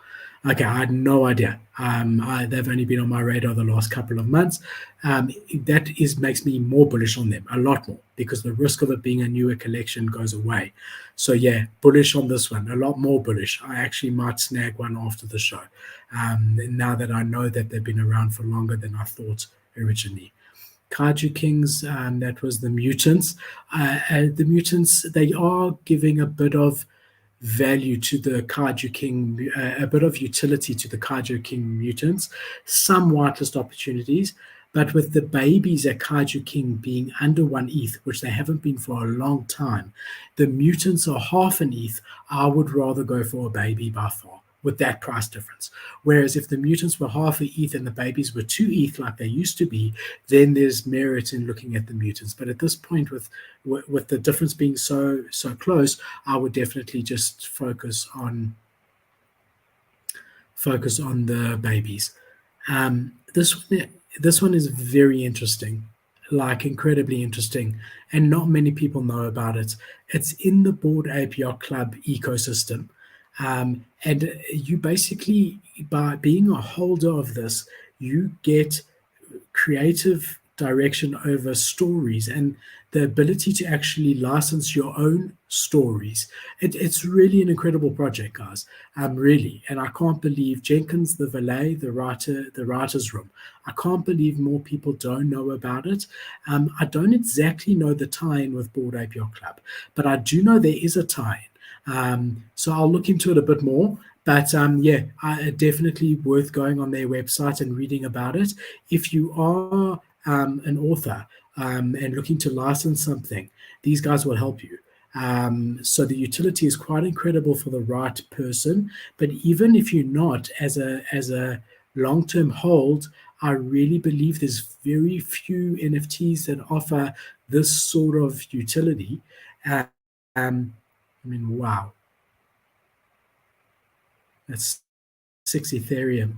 Okay, I had no idea. They've only been on my radar the last couple of months. That makes me more bullish on them, a lot more, because the risk of it being a newer collection goes away. So yeah, bullish on this one, a lot more bullish. I actually might snag one after the show, now that I know that they've been around for longer than I thought originally. Kaiju Kings, that was the mutants. The mutants, they are giving a bit of value to the Kaiju King, a bit of utility to the Kaiju King mutants, some whitelist opportunities. But with the babies at Kaiju King being under 1 ETH, which they haven't been for a long time, the mutants are half an ETH. I would rather go for a baby by far with that price difference. Whereas if the mutants were half a ETH and the babies were 2 ETH like they used to be, then there's merit in looking at the mutants. But at this point, with the difference being so close, I would definitely just focus on the babies. This one is very interesting, like incredibly interesting, and not many people know about it. It's in the Bored Ape Yacht Club ecosystem. And you basically, by being a holder of this, you get creative direction over stories and the ability to actually license your own stories. It's really an incredible project, guys. Really. And I can't believe Jenkins the Valet, the writer's room. I can't believe more people don't know about it. I don't exactly know the tie-in with Bored Ape Yacht Club, but I do know there is a tie-in. So I'll look into it a bit more. But yeah, definitely worth going on their website and reading about it. If you are an author and looking to license something, these guys will help you. So the utility is quite incredible for the right person. But even if you're not, as a long-term hold, I really believe there's very few NFTs that offer this sort of utility. I mean, wow. That's 6 Ethereum.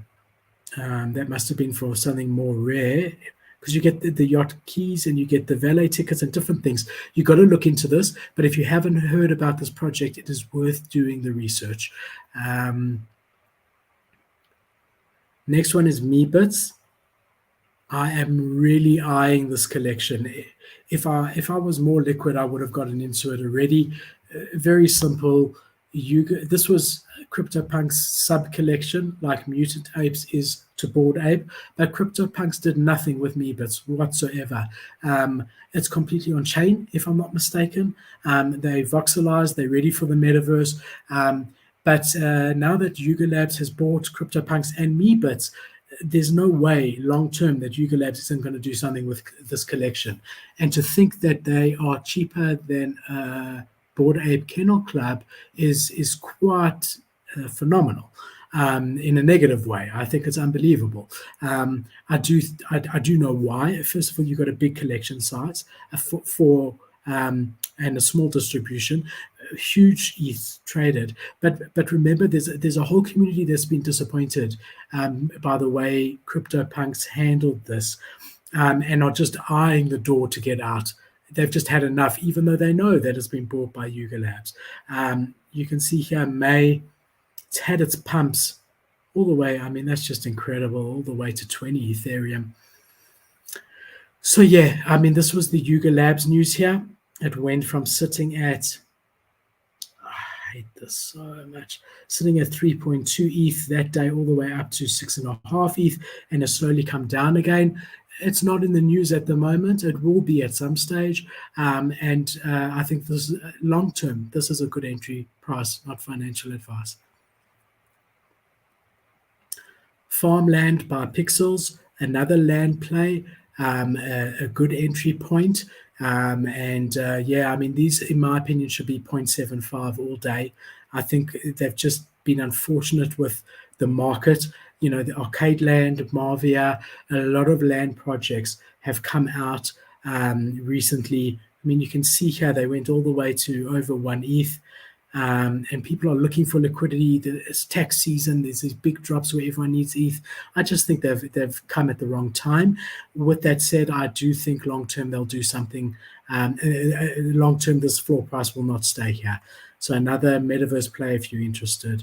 That must have been for something more rare, because you get the yacht keys and you get the valet tickets and different things. You got to look into this. But if you haven't heard about this project, it is worth doing the research. Next one is Meebits. I am really eyeing this collection. If I was more liquid, I would have gotten into it already. Very simple. Yuga. This was CryptoPunk's sub-collection, like Mutant Apes is to Bored Ape, but CryptoPunks did nothing with Meebits whatsoever. It's completely on-chain, if I'm not mistaken. They voxelized, they're ready for the metaverse. But now that Yuga Labs has bought CryptoPunks and Meebits, there's no way long-term that Yuga Labs isn't going to do something with this collection. And to think that they are cheaper than Bored Ape Kennel Club is quite phenomenal in a negative way. I think it's unbelievable. I do know why. First of all, you've got a big collection size for and a small distribution, huge ETH traded. But remember, there's a whole community that's been disappointed by the way CryptoPunks handled this, and are just eyeing the door to get out. They've just had enough, even though they know that it's been bought by Yuga Labs. You can see here, it's had its pumps all the way. I mean, that's just incredible, all the way to 20 Ethereum. So yeah, I mean, this was the Yuga Labs news here. It went from sitting at, I hate this so much, sitting at 3.2 ETH that day all the way up to 6.5 ETH, and has slowly come down again. It's not in the news at the moment. It will be at some stage. And I think this long term, this is a good entry price, not financial advice. Farmland by Pixels, another land play, a good entry point. Yeah, I mean, these, in my opinion, should be 0.75 all day. I think they've just been unfortunate with the market. You know, the Arcade Land, Marvia, a lot of land projects have come out recently. I mean, you can see here they went all the way to over 1 ETH. And people are looking for liquidity. It's tax season. There's these big drops where everyone needs ETH. I just think they've come at the wrong time. With that said, I do think long-term they'll do something. Long-term, this floor price will not stay here. So another metaverse play if you're interested.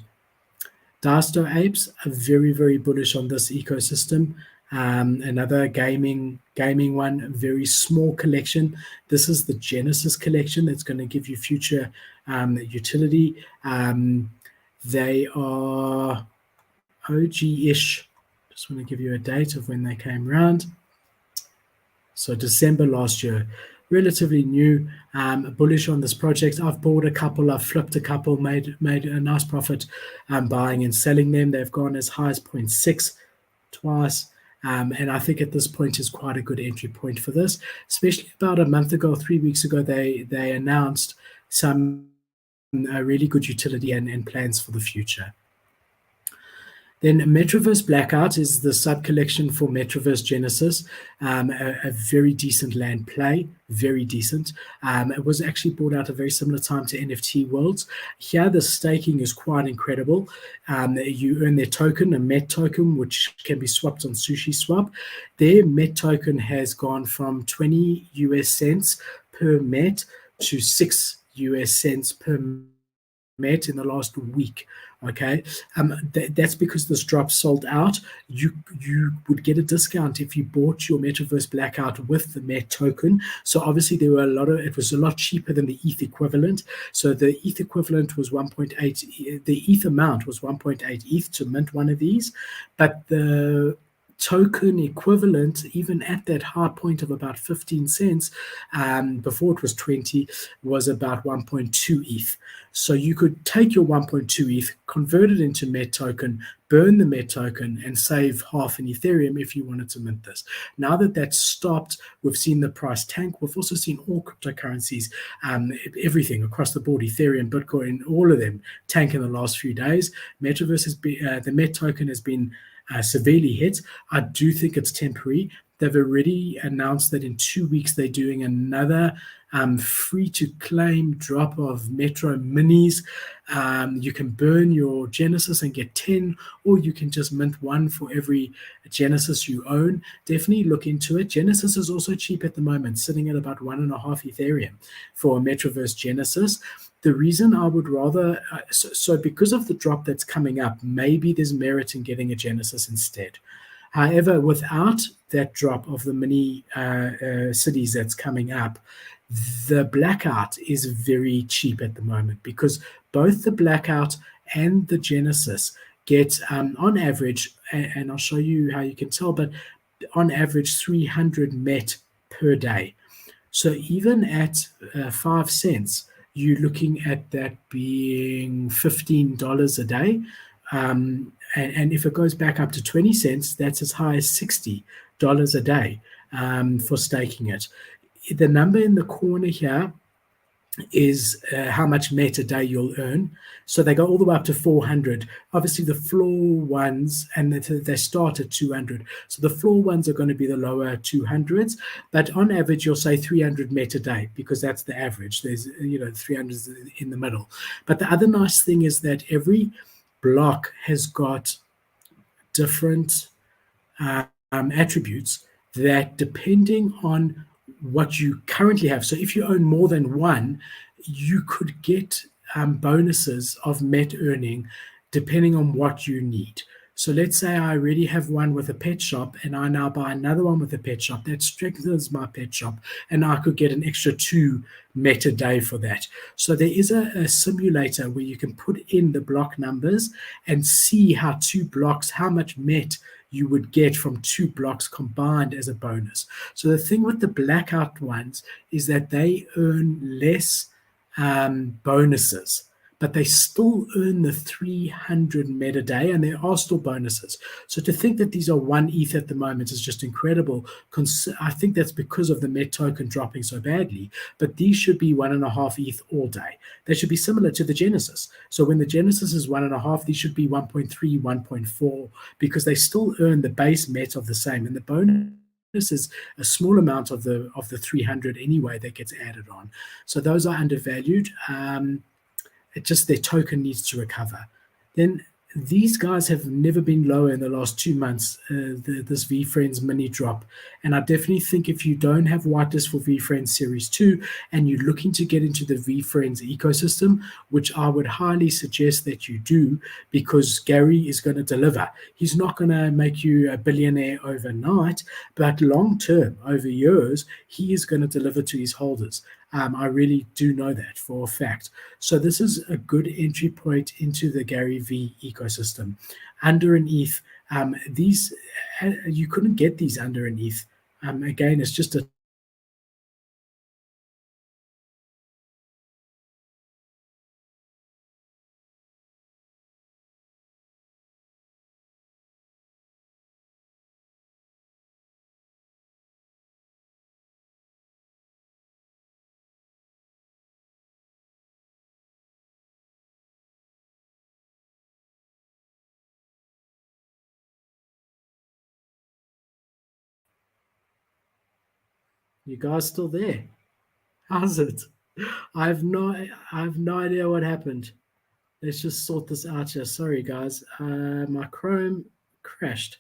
Diastole Apes are very, very bullish on this ecosystem. Another gaming one, very small collection. This is the Genesis collection that's going to give you future utility. They are OG-ish. Just want to give you a date of when they came around. So December last year. Relatively new, bullish on this project. I've bought a couple, I've flipped a couple, made a nice profit buying and selling them. They've gone as high as 0.6 twice. And I think at this point is quite a good entry point for this, especially about a month ago, 3 weeks ago, they announced some really good utility and plans for the future. Then Metroverse Blackout is the sub-collection for Metroverse Genesis, a very decent land play, very decent. It was actually brought out at a very similar time to NFT Worlds. Here, the staking is quite incredible. You earn their token, a Met token, which can be swapped on SushiSwap. Their Met token has gone from 20 US cents per Met to 6 US cents per Met in the last week. Okay, that's because this drop sold out. You would get a discount if you bought your Metaverse Blackout with the Met token. So obviously there were it was a lot cheaper than the ETH equivalent. So the ETH equivalent was 1.8. The ETH amount was 1.8 ETH to mint one of these, but the token equivalent, even at that high point of about 15 cents, before it was 20, was about 1.2 ETH. So you could take your 1.2 ETH, convert it into Met token, burn the Met token, and save half an Ethereum if you wanted to mint this. Now that that's stopped, we've seen the price tank. We've also seen all cryptocurrencies, everything across the board, Ethereum, Bitcoin, all of them tank in the last few days. Metaverse has been, the Met token has been severely hit. I do think it's temporary. They've already announced that in 2 weeks they're doing another free-to-claim drop of Metro Minis. You can burn your Genesis and get 10, or you can just mint one for every Genesis you own. Definitely look into it. Genesis is also cheap at the moment, sitting at about 1.5 Ethereum for a Metroverse Genesis. The reason I would rather, so because of the drop that's coming up, maybe there's merit in getting a Genesis instead. However, without that drop of the mini cities that's coming up, the Blackout is very cheap at the moment, because both the Blackout and the Genesis get, on average, and I'll show you how you can tell, but on average 300 Met per day. So even at 5 cents, you're looking at that being $15 a day. And if it goes back up to 20 cents, that's as high as $60 a day for staking it. The number in the corner here is how much Met a day you'll earn. So they go all the way up to 400. Obviously, the floor ones, and they start at 200. So the floor ones are going to be the lower 200s. But on average, you'll say 300 Met a day, because that's the average. There's 300 in the middle. But the other nice thing is that every block has got different attributes that, depending on what you currently have. So if you own more than one, you could get bonuses of Met earning depending on what you need. So let's say I already have one with a pet shop, and I now buy another one with a pet shop. That strengthens my pet shop, and I could get an extra 2 Met a day for that. So there is a simulator where you can put in the block numbers and see how 2 blocks, how much Met you would get from 2 blocks combined as a bonus. So the thing with the Blackout ones is that they earn less bonuses, but they still earn the 300 Met a day, and there are still bonuses. So to think that these are 1 ETH at the moment is just incredible. I think that's because of the Met token dropping so badly, but these should be 1.5 ETH all day. They should be similar to the Genesis. So when the Genesis is 1.5, these should be 1.3, 1.4, because they still earn the base Met of the same, and the bonus is a small amount of the 300 anyway that gets added on. So those are undervalued. It just, their token needs to recover. Then these guys have never been lower in the last 2 months, this VeeFriends mini drop. And I definitely think if you don't have whitelist for VeeFriends Series 2 and you're looking to get into the VeeFriends ecosystem, which I would highly suggest that you do, because Gary is going to deliver. He's not going to make you a billionaire overnight, but long term, over years, he is going to deliver to his holders. I really do know that for a fact. So this is a good entry point into the Gary V ecosystem. Under an ETH, these you couldn't get these under an ETH. Again, it's just a You guys still there? How's it? I have no idea what happened. Let's just sort this out here. Sorry, guys. My Chrome crashed.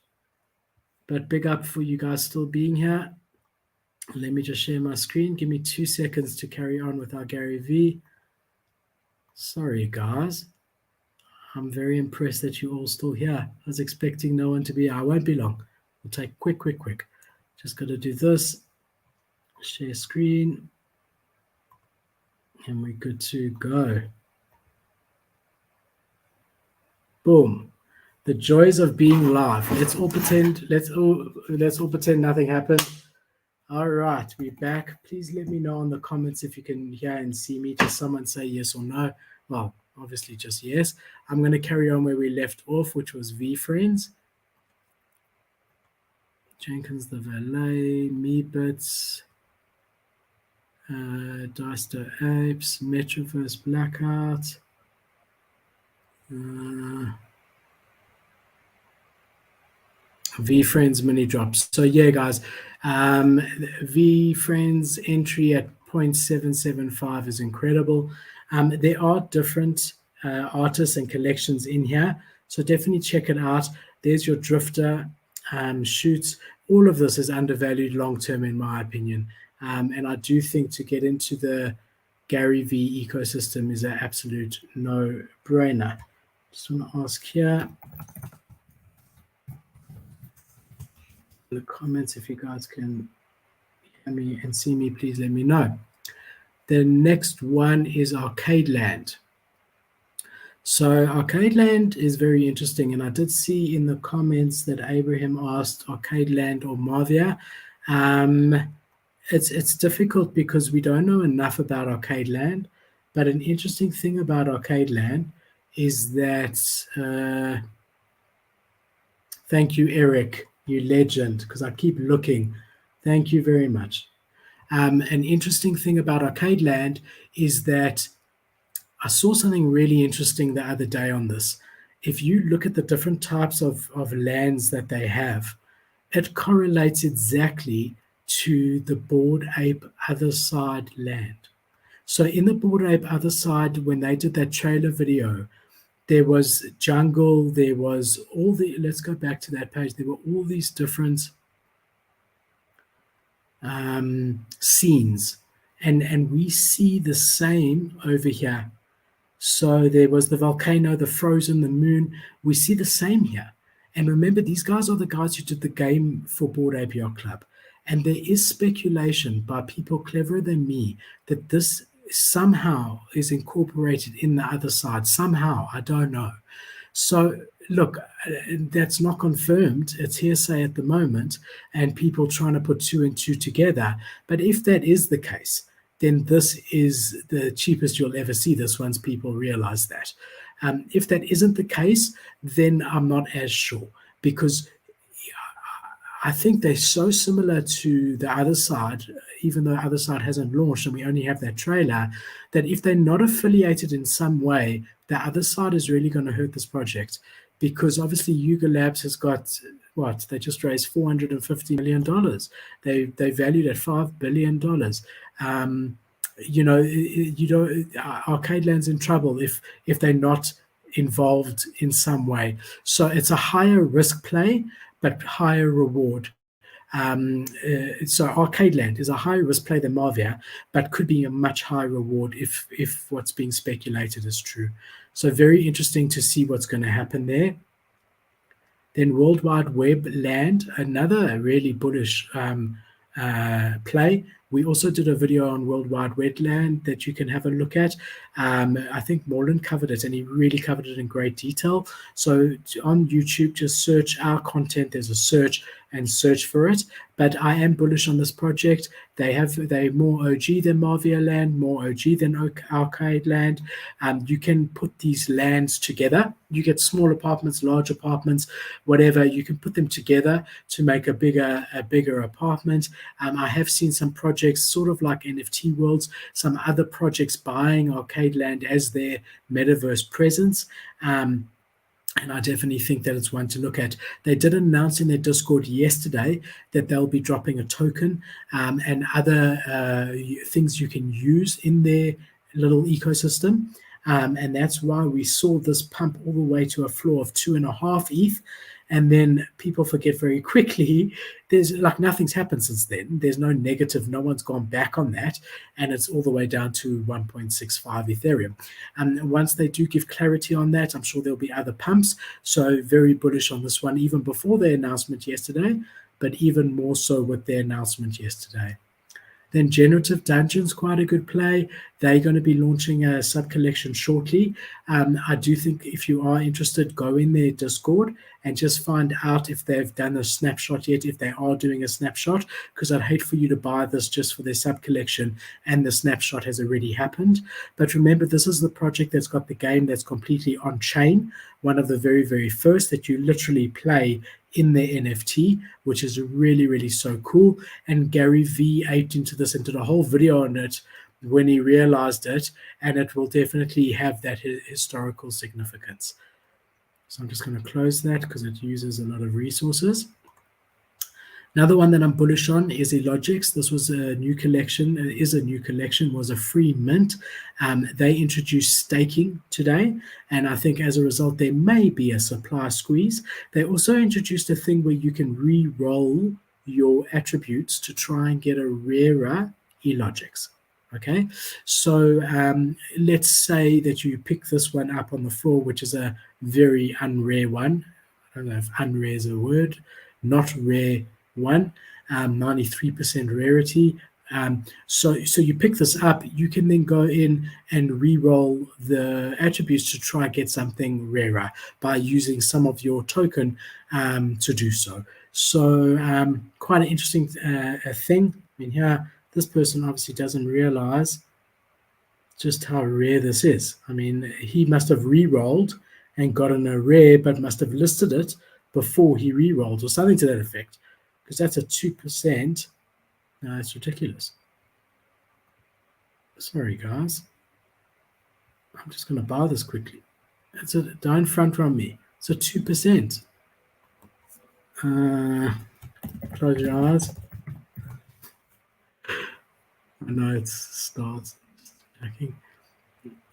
But big up for you guys still being here. Let me just share my screen. Give me 2 seconds to carry on with our Gary V. Sorry, guys. I'm very impressed that you're all still here. I was expecting no one to be here. I won't be long. We'll take quick. Just got to do this. Share screen. And we're good to go. Boom. The joys of being live. Let's all pretend nothing happened. All right, we're back. Please let me know in the comments if you can hear and see me. Just someone say yes or no. Well, obviously just yes. I'm going to carry on where we left off, which was VeeFriends. Jenkins the Valet, Meebits, Diastole Apes, Metroverse Blackout. VeeFriends mini drops. So yeah, guys, VeeFriends entry at 0.775 is incredible. There are different artists and collections in here, so definitely check it out. There's your drifter, shoots. All of this is undervalued long term in my opinion, and I do think to get into the Gary V ecosystem is an absolute no-brainer. Just want to ask here in the comments if you guys can hear me and see me, please let me know. The next one is Arcade Land. So Arcade Land is very interesting, and I did see in the comments that Abraham asked Arcade Land or Marvia. It's difficult because we don't know enough about Arcade Land, but an interesting thing about Arcade Land is that thank you, Eric, you legend, because I keep looking. Thank you very much. An interesting thing about Arcade Land is that I saw something really interesting the other day on this. If you look at the different types of lands that they have, it correlates exactly to the Bored Ape Other Side land. So in the Bored Ape Other Side, when they did that trailer video, there was jungle, there was all the, let's go back to that page, there were all these different scenes, and we see the same over here. So there was the volcano, the frozen, the moon. We see the same here. And remember, these guys are the guys who did the game for Bored Ape Yacht Club. And there is speculation by people cleverer than me that this somehow is incorporated in the other side. Somehow, I don't know. So look, that's not confirmed. It's hearsay at the moment, and people trying to put 2 and 2 together. But if that is the case, then this is the cheapest you'll ever see this once people realize that. If that isn't the case, then I'm not as sure, because I think they're so similar to the other side, even though the other side hasn't launched and we only have that trailer, that if they're not affiliated in some way, the other side is really going to hurt this project, because obviously Yuga Labs has got, what, they just raised $450 million. They valued at $5 billion. Arcade Land's in trouble if they're not involved in some way. So it's a higher risk play, but higher reward. So Arcade Land is a higher risk play than Marvia, but could be a much higher reward if what's being speculated is true. So very interesting to see what's going to happen there. Then World Wide Web Land, another really bullish play. We also did a video on World Wide Web Land that you can have a look at. I think Morland covered it, and he really covered it in great detail. So on YouTube, just search our content. There's a search and search for it. But I am bullish on this project. They're more OG than Marvia Land, more OG than Arcade Land. You can put these lands together. You get small apartments, large apartments, whatever. You can put them together to make a bigger apartment. I have seen some projects, sort of like NFT Worlds, some other projects buying Arcade Land as their metaverse presence. And I definitely think that it's one to look at. They did announce in their Discord yesterday that they'll be dropping a token and other things you can use in their little ecosystem. And that's why we saw this pump all the way to a floor of 2.5 ETH. And then people forget very quickly, there's like nothing's happened since then. There's no negative, no one's gone back on that. And it's all the way down to 1.65 Ethereum. And once they do give clarity on that, I'm sure there'll be other pumps. So very bullish on this one, even before their announcement yesterday, but even more so with their announcement yesterday. Then Generative Dungeons, quite a good play. They're going to be launching a sub-collection shortly. I do think if you are interested, go in their Discord and just find out if they've done a snapshot yet, if they are doing a snapshot, because I'd hate for you to buy this just for their sub-collection and the snapshot has already happened. But remember, this is the project that's got the game that's completely on-chain, one of the very, very first that you literally play in their NFT, which is really, really so cool. And Gary V aped into this and did a whole video on it when he realized it, and it will definitely have that historical significance. So I'm just going to close that because it uses a lot of resources. Another one that I'm bullish on is Illogics. This was a new collection, was a free mint. They introduced staking today, and I think as a result, there may be a supply squeeze. They also introduced a thing where you can re-roll your attributes to try and get a rarer Illogics. Okay, so let's say that you pick this one up on the floor, which is a very unrare one. I don't know if unrare is a word, not rare one, 93% rarity. So you pick this up, you can then go in and re-roll the attributes to try and get something rarer by using some of your token to do so. So quite an interesting thing. I mean, here, this person obviously doesn't realize just how rare this is. I mean, he must have re-rolled and gotten a rare, but must have listed it before he re-rolled or something to that effect. Because that's a 2%. No, it's ridiculous. Sorry, guys. I'm just going to buy this quickly. Don't front run me. It's a 2%. Close your eyes. I know it starts.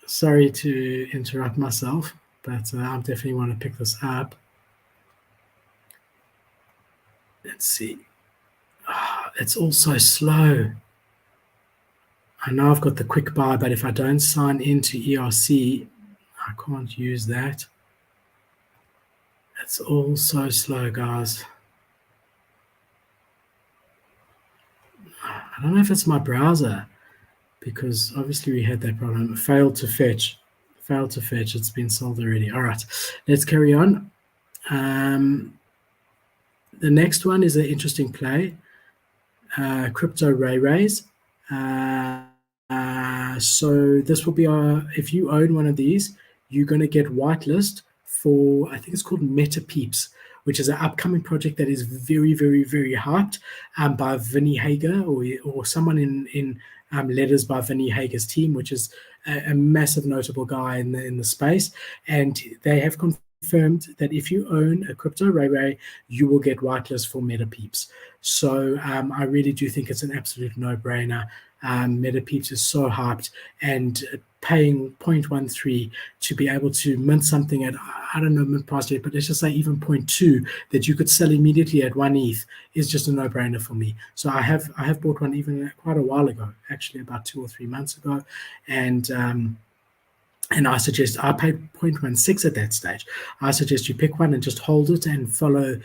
Sorry to interrupt myself, but I definitely want to pick this up. Let's see. It's all so slow. I know I've got the quick buy, but if I don't sign into ERC, I can't use that. It's all so slow, guys. I don't know if it's my browser, because obviously we had that problem. Failed to fetch. It's been solved already. All right, let's carry on. The next one is an interesting play, Crypto Ray Rays. So this will be if you own one of these, you're going to get whitelist for, I think it's called Meta Peeps, which is an upcoming project that is very, very, very hyped by Vinny Hager or someone in letters by Vinny Hager's team, which is a massive notable guy in the space. And they have confirmed that if you own a Crypto Ray, you will get whitelist for Meta Peeps. So I really do think it's an absolute no-brainer. Meta Peeps is so hyped, and paying 0.13 to be able to mint something at, I don't know mint price yet, but let's just say even 0.2 that you could sell immediately at 1 ETH is just a no-brainer for me. So I have bought one even quite a while ago, actually about 2 or 3 months ago, and I suggest, I paid 0.16 at that stage. I suggest you pick one and just hold it and follow,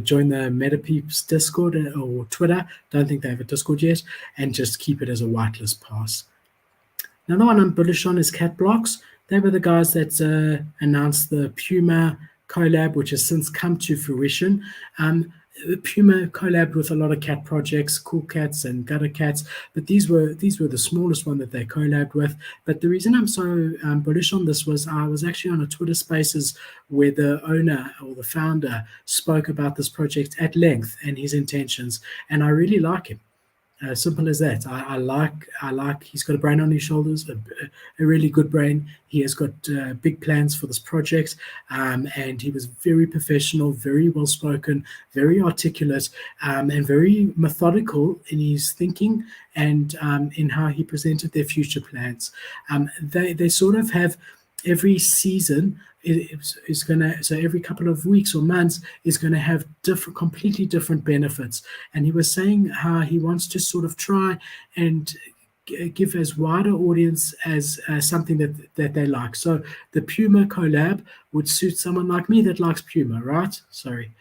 join the MetaPeeps Discord or Twitter. Don't think they have a Discord yet, and just keep it as a whitelist pass. Another one I'm bullish on is Cat Blocks. They were the guys that announced the Puma collab, which has since come to fruition. Puma collabed with a lot of cat projects, Cool Cats and Gutter Cats, but these were the smallest one that they collabed with. But the reason I'm so bullish on this was I was actually on a Twitter Spaces where the owner or the founder spoke about this project at length and his intentions, and I really like him. Simple as that. I like. He's got a brain on his shoulders, a really good brain. He has got big plans for this project, and he was very professional, very well spoken, very articulate, and very methodical in his thinking and in how he presented their future plans. They sort of have every season is going to, so every couple of weeks or months is going to have completely different benefits. And he was saying how he wants to sort of try and give as wide an audience as something that they like. So the Puma collab would suit someone like me that likes Puma, right? Sorry.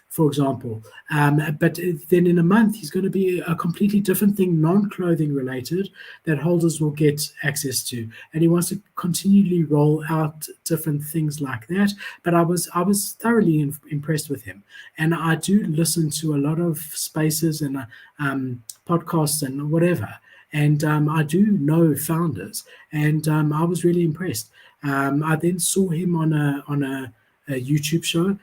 For example. But then in a month, he's going to be a completely different thing, non-clothing related, that holders will get access to. And he wants to continually roll out different things like that. But I was thoroughly impressed with him. And I do listen to a lot of spaces and podcasts and whatever. And I do know founders. And I was really impressed. I then saw him on a YouTube show.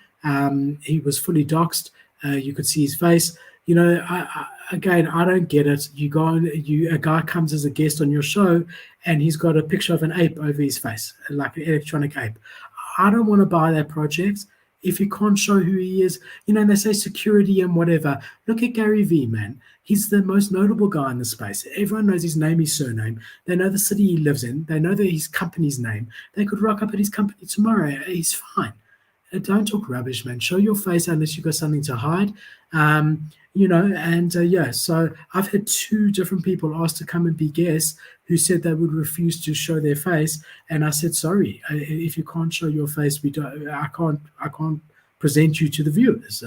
He was fully doxed. You could see his face. You know, I don't get it. You go on, a guy comes as a guest on your show, and he's got a picture of an ape over his face, like an electronic ape. I don't want to buy that project if you can't show who he is. You know, and they say security and whatever. Look at Gary Vee, man. He's the most notable guy in the space. Everyone knows his name, his surname. They know the city he lives in. They know his company's name. They could rock up at his company tomorrow. He's fine. Don't talk rubbish, man. Show your face unless you've got something to hide. You know, and so I've had 2 different people asked to come and be guests who said they would refuse to show their face, and I said, sorry, if you can't show your face, I can't present you to the viewers.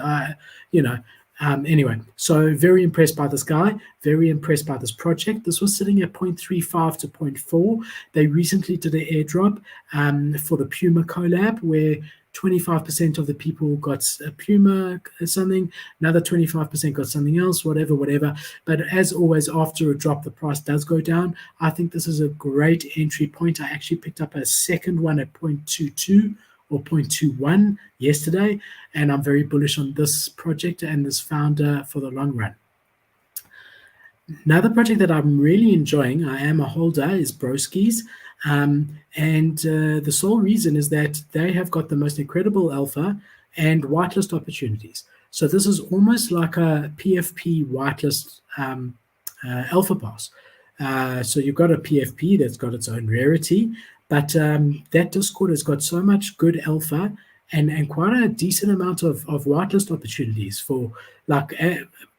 You know. Anyway, so very impressed by this guy, very impressed by this project. This was sitting at 0.35 to 0.4. They recently did an airdrop for the Puma collab where 25% of the people got a Puma something, another 25% got something else, whatever. But as always, after a drop, the price does go down. I think this is a great entry point. I actually picked up a second one at 0.22 or 0.21 yesterday, and I'm very bullish on this project and this founder for the long run. Another project that I'm really enjoying, I am a holder, is Broski's. And the sole reason is that they have got the most incredible alpha and whitelist opportunities. So this is almost like a PFP whitelist alpha pass. So you've got a PFP that's got its own rarity, but that Discord has got so much good alpha and quite a decent amount of whitelist opportunities for like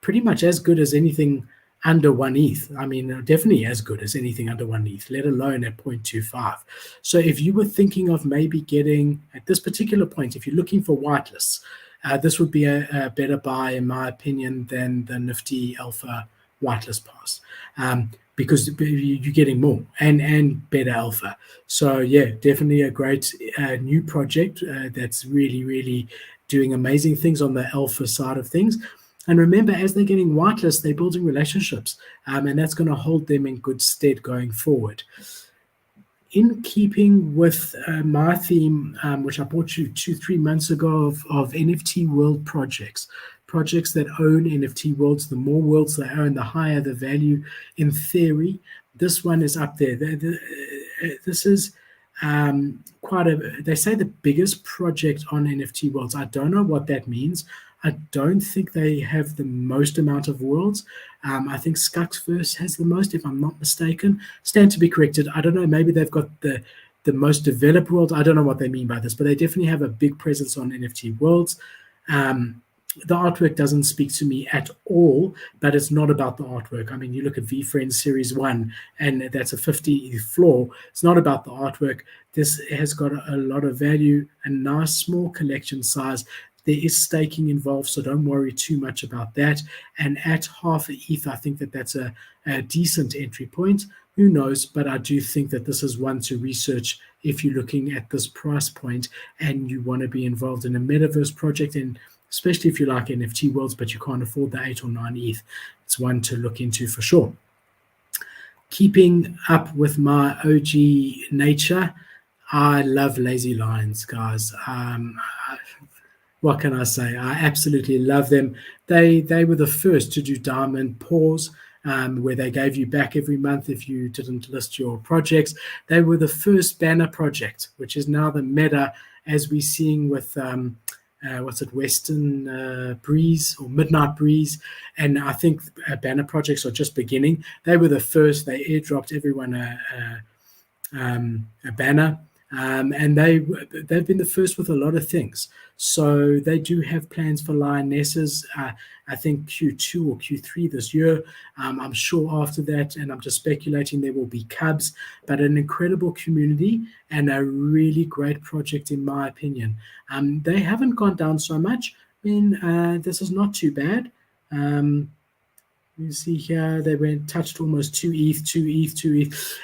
pretty much as good as anything under 1 ETH. I mean, definitely as good as anything under 1 ETH, let alone at 0.25. So if you were thinking of maybe getting, at this particular point, if you're looking for whitelists, this would be a better buy, in my opinion, than the Nifty Alpha whitelist pass. Because you're getting more and better alpha. So yeah, definitely a great new project that's really, really doing amazing things on the alpha side of things. And remember, as they're getting whitelists, they're building relationships, and that's going to hold them in good stead going forward. In keeping with my theme, which I brought you 2-3 months ago of NFT world projects that own NFT worlds, the more worlds they own, the higher the value in theory. This one is up there. This is they say the biggest project on NFT worlds. I don't know what that means. I don't think they have the most amount of worlds. I think Squishyverse has the most, if I'm not mistaken. Stand to be corrected. I don't know. Maybe they've got the most developed world. I don't know what they mean by this, but they definitely have a big presence on NFT worlds. The artwork doesn't speak to me at all, but it's not about the artwork. I mean, you look at VeeFriends Series 1, and that's a 50 floor. It's not about the artwork. This has got a lot of value, a nice small collection size. There is staking involved, so don't worry too much about that. And at half an ETH, I think that's a decent entry point. Who knows? But I do think that this is one to research if you're looking at this price point and you want to be involved in a metaverse project, and especially if you like NFT worlds, but you can't afford the 8 or 9 ETH. It's one to look into for sure. Keeping up with my OG nature, I love lazy lions, guys. what can I say? I absolutely love them. They were the first to do diamond pause, where they gave you back every month if you didn't list your projects. They were the first banner project, which is now the meta, as we're seeing with Western Breeze or Midnight Breeze. And I think banner projects are just beginning. They were the first. They airdropped everyone a banner. And they've been the first with a lot of things. So they do have plans for lionesses, I think Q2 or Q3 this year. I'm sure after that, and I'm just speculating, there will be cubs, but an incredible community and a really great project in my opinion. They haven't gone down so much. I mean, this is not too bad. You see here, they touched almost 2 ETH, 2 ETH, 2 ETH.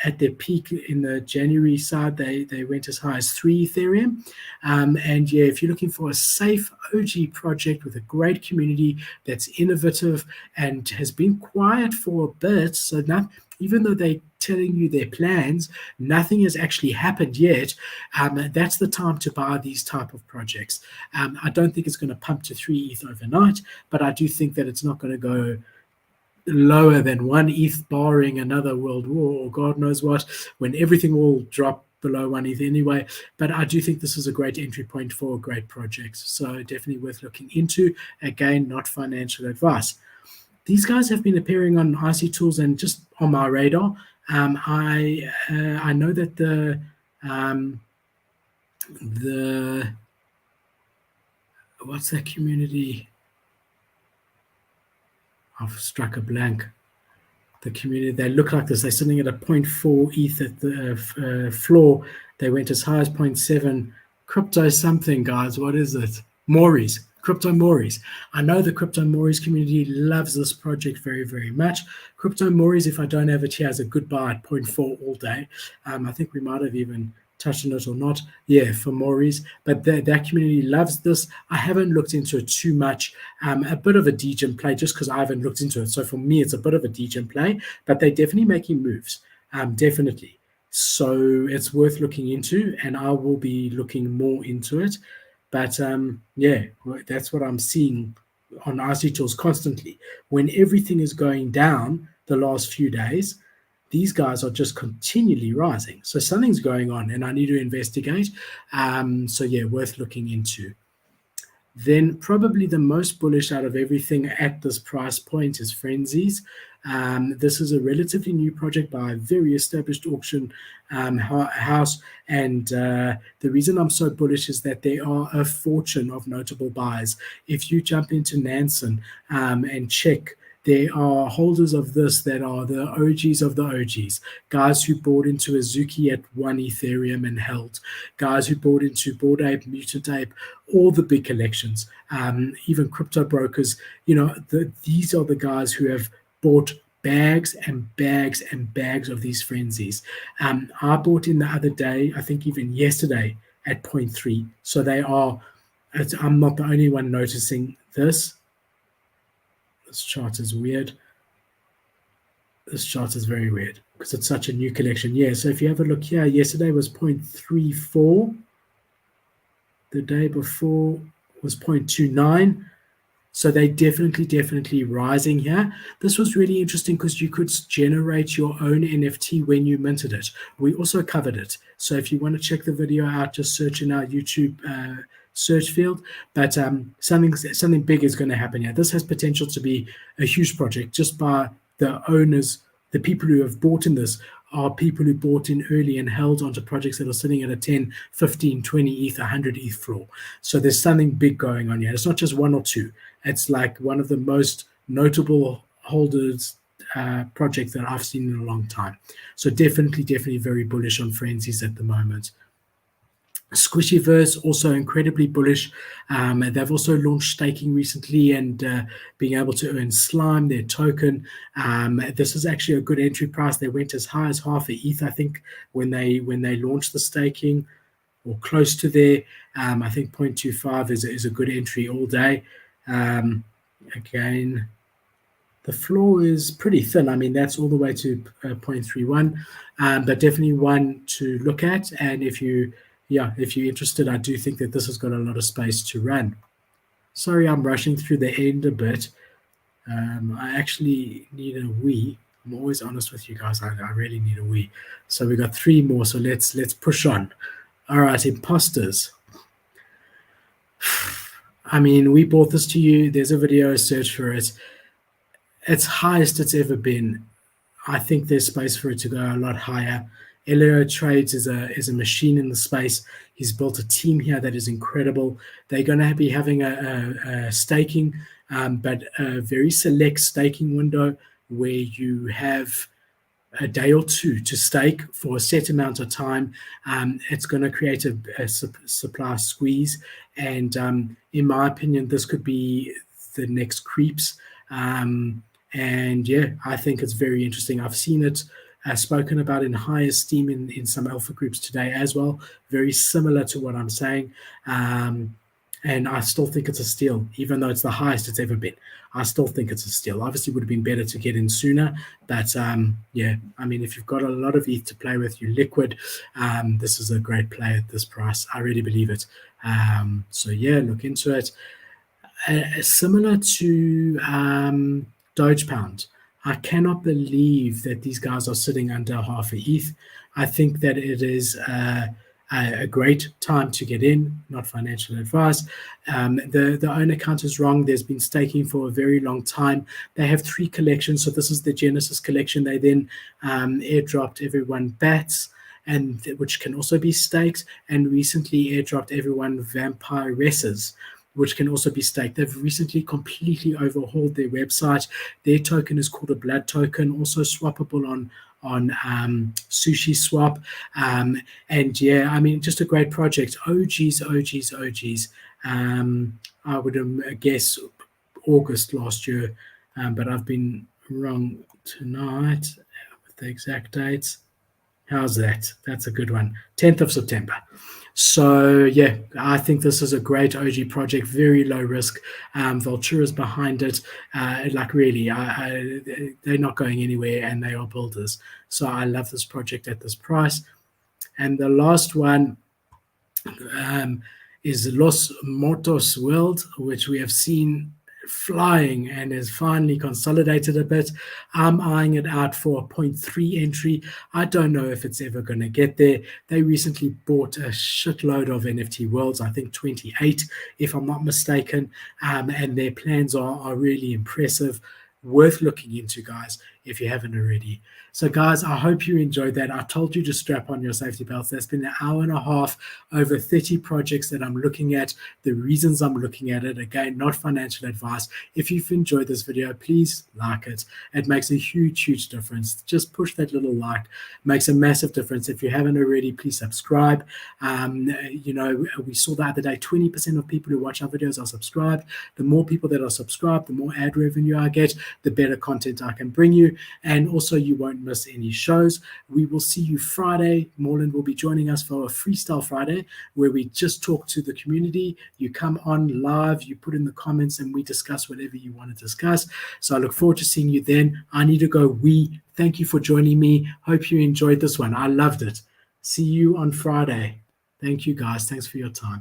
At their peak in the January side, they went as high as 3 Ethereum. And yeah, if you're looking for a safe OG project with a great community that's innovative and has been quiet for a bit, so not even though they're telling you their plans, nothing has actually happened yet. That's the time to buy these type of projects. I don't think it's going to pump to 3 ETH overnight, but I do think that it's not going to go lower than 1 ETH, barring another world war or God knows what, when everything will drop below 1 ETH anyway. But I do think this is a great entry point for great projects. So definitely worth looking into. Again, not financial advice. These guys have been appearing on IC Tools and just on my radar. I know that the what's that community? I've struck a blank. The community, they look like this. They're sitting at a 0.4 ETH at the floor. They went as high as 0.7. Crypto something, guys. What is it? Mories. CryptoMories. I know the CryptoMories community loves this project very, very much. CryptoMories, if I don't have it here, has a good buy at 0.4 all day. I think we might have even touched on it or not. Yeah, for Mories. But that community loves this. I haven't looked into it too much. A bit of a degen play just because I haven't looked into it. So for me, it's a bit of a degen play, but they're definitely making moves. Definitely. So it's worth looking into, and I will be looking more into it. But yeah, that's what I'm seeing on IC Tools constantly. When everything is going down the last few days, these guys are just continually rising. So something's going on, and I need to investigate. So yeah, worth looking into. Then probably the most bullish out of everything at this price point is Frenzies. This is a relatively new project by a very established auction house. And the reason I'm so bullish is that there are a fortune of notable buys. If you jump into Nansen and check, there are holders of this that are the OGs of the OGs, guys who bought into Azuki at 1 Ethereum and held, guys who bought into Bored Ape, Mutant Ape, all the big collections, even crypto brokers. These are the guys who have bought bags and bags and bags of these Frenzies. I bought in the other day, I think even yesterday, at 0.3. So I'm not the only one noticing this. This chart is weird. This chart is very weird because it's such a new collection. Yeah, so if you have a look here, yesterday was 0.34. The day before was 0.29. So they definitely rising here. This was really interesting because you could generate your own NFT when you minted it. We also covered it. So if you want to check the video out, just search in our YouTube search field. But something big is going to happen here. This has potential to be a huge project just by the owners. The people who have bought in this are people who bought in early and held onto projects that are sitting at a 10, 15, 20 ETH, 100 ETH floor. So there's something big going on here. It's not just one or two. It's like one of the most notable holders projects that I've seen in a long time. So definitely very bullish on Frenzies at the moment. Squishyverse, also incredibly bullish. They've also launched staking recently and being able to earn slime, their token. This is actually a good entry price. They went as high as half a ETH, I think, when they launched the staking, or close to there. I think 0.25 is a good entry all day. Again, the floor is pretty thin. I mean, that's all the way to 0.31, but definitely one to look at. And if you yeah, if you're interested, I do think that this has got a lot of space to run. Sorry, I'm rushing through the end a bit. I actually need a wee. I'm always honest with you guys. I really need a wee. So we got 3 more. So let's push on. All right, imposters. I mean, we brought this to you. There's a video, search for it. It's highest it's ever been. I think there's space for it to go a lot higher. Elio Trades is a machine in the space. He's built a team here that is incredible. They're going to be having a staking, but a very select staking window where you have a day or two to stake for a set amount of time. It's going to create a supply squeeze. And in my opinion, this could be the next creeps. And yeah, I think it's very interesting. I've seen it spoken about in high esteem in some alpha groups today as well. Very similar to what I'm saying. And I still think it's a steal, even though it's the highest it's ever been. I still think it's a steal. Obviously, it would have been better to get in sooner. But yeah, I mean, if you've got a lot of ETH to play with, you're liquid, this is a great play at this price. I really believe it. So yeah, look into it. Similar to DogePound, I cannot believe that these guys are sitting under half a ETH. I think that it is a great time to get in, not financial advice. The owner count is wrong. There's been staking for a very long time. They have 3 collections. So this is the Genesis collection. They then airdropped everyone bats, and which can also be staked, and recently airdropped everyone vampiresses, which can also be staked. They've recently completely overhauled their website. Their token is called a blood token, also swappable on Sushi Swap. And yeah, I mean, just a great project. OGs. I would guess August last year, but I've been wrong tonight with the exact dates. How's that? That's a good one. 10th of September. So yeah, I think this is a great OG project, very low risk. Vultura's behind it. Like really, they're not going anywhere, and they are builders. So I love this project at this price. And the last one is Los Mortos World, which we have seen flying and has finally consolidated a bit. I'm eyeing it out for a 0.3 entry. I don't know if it's ever going to get there. They recently bought a shitload of NFT worlds, I think 28, if I'm not mistaken, and their plans are really impressive. Worth looking into, guys, if you haven't already. So guys, I hope you enjoyed that. I told you to strap on your safety belts. That's been an hour and a half, over 30 projects that I'm looking at, the reasons I'm looking at it. Again, not financial advice. If you've enjoyed this video, please like it. It makes a huge difference. Just push that little like. Makes a massive difference. If you haven't already, please subscribe. You know, we saw the other day, 20% of people who watch our videos are subscribed. The more people that are subscribed, the more ad revenue I get, the better content I can bring you. And also, you won't miss any shows. We will see you Friday. Morland will be joining us for a Freestyle Friday, where we just talk to the community. You come on live, you put in the comments, and we discuss whatever you want to discuss. So I look forward to seeing you then. I need to go. Thank you for joining me. Hope you enjoyed this one. I loved it. See you on Friday. Thank you, guys. Thanks for your time.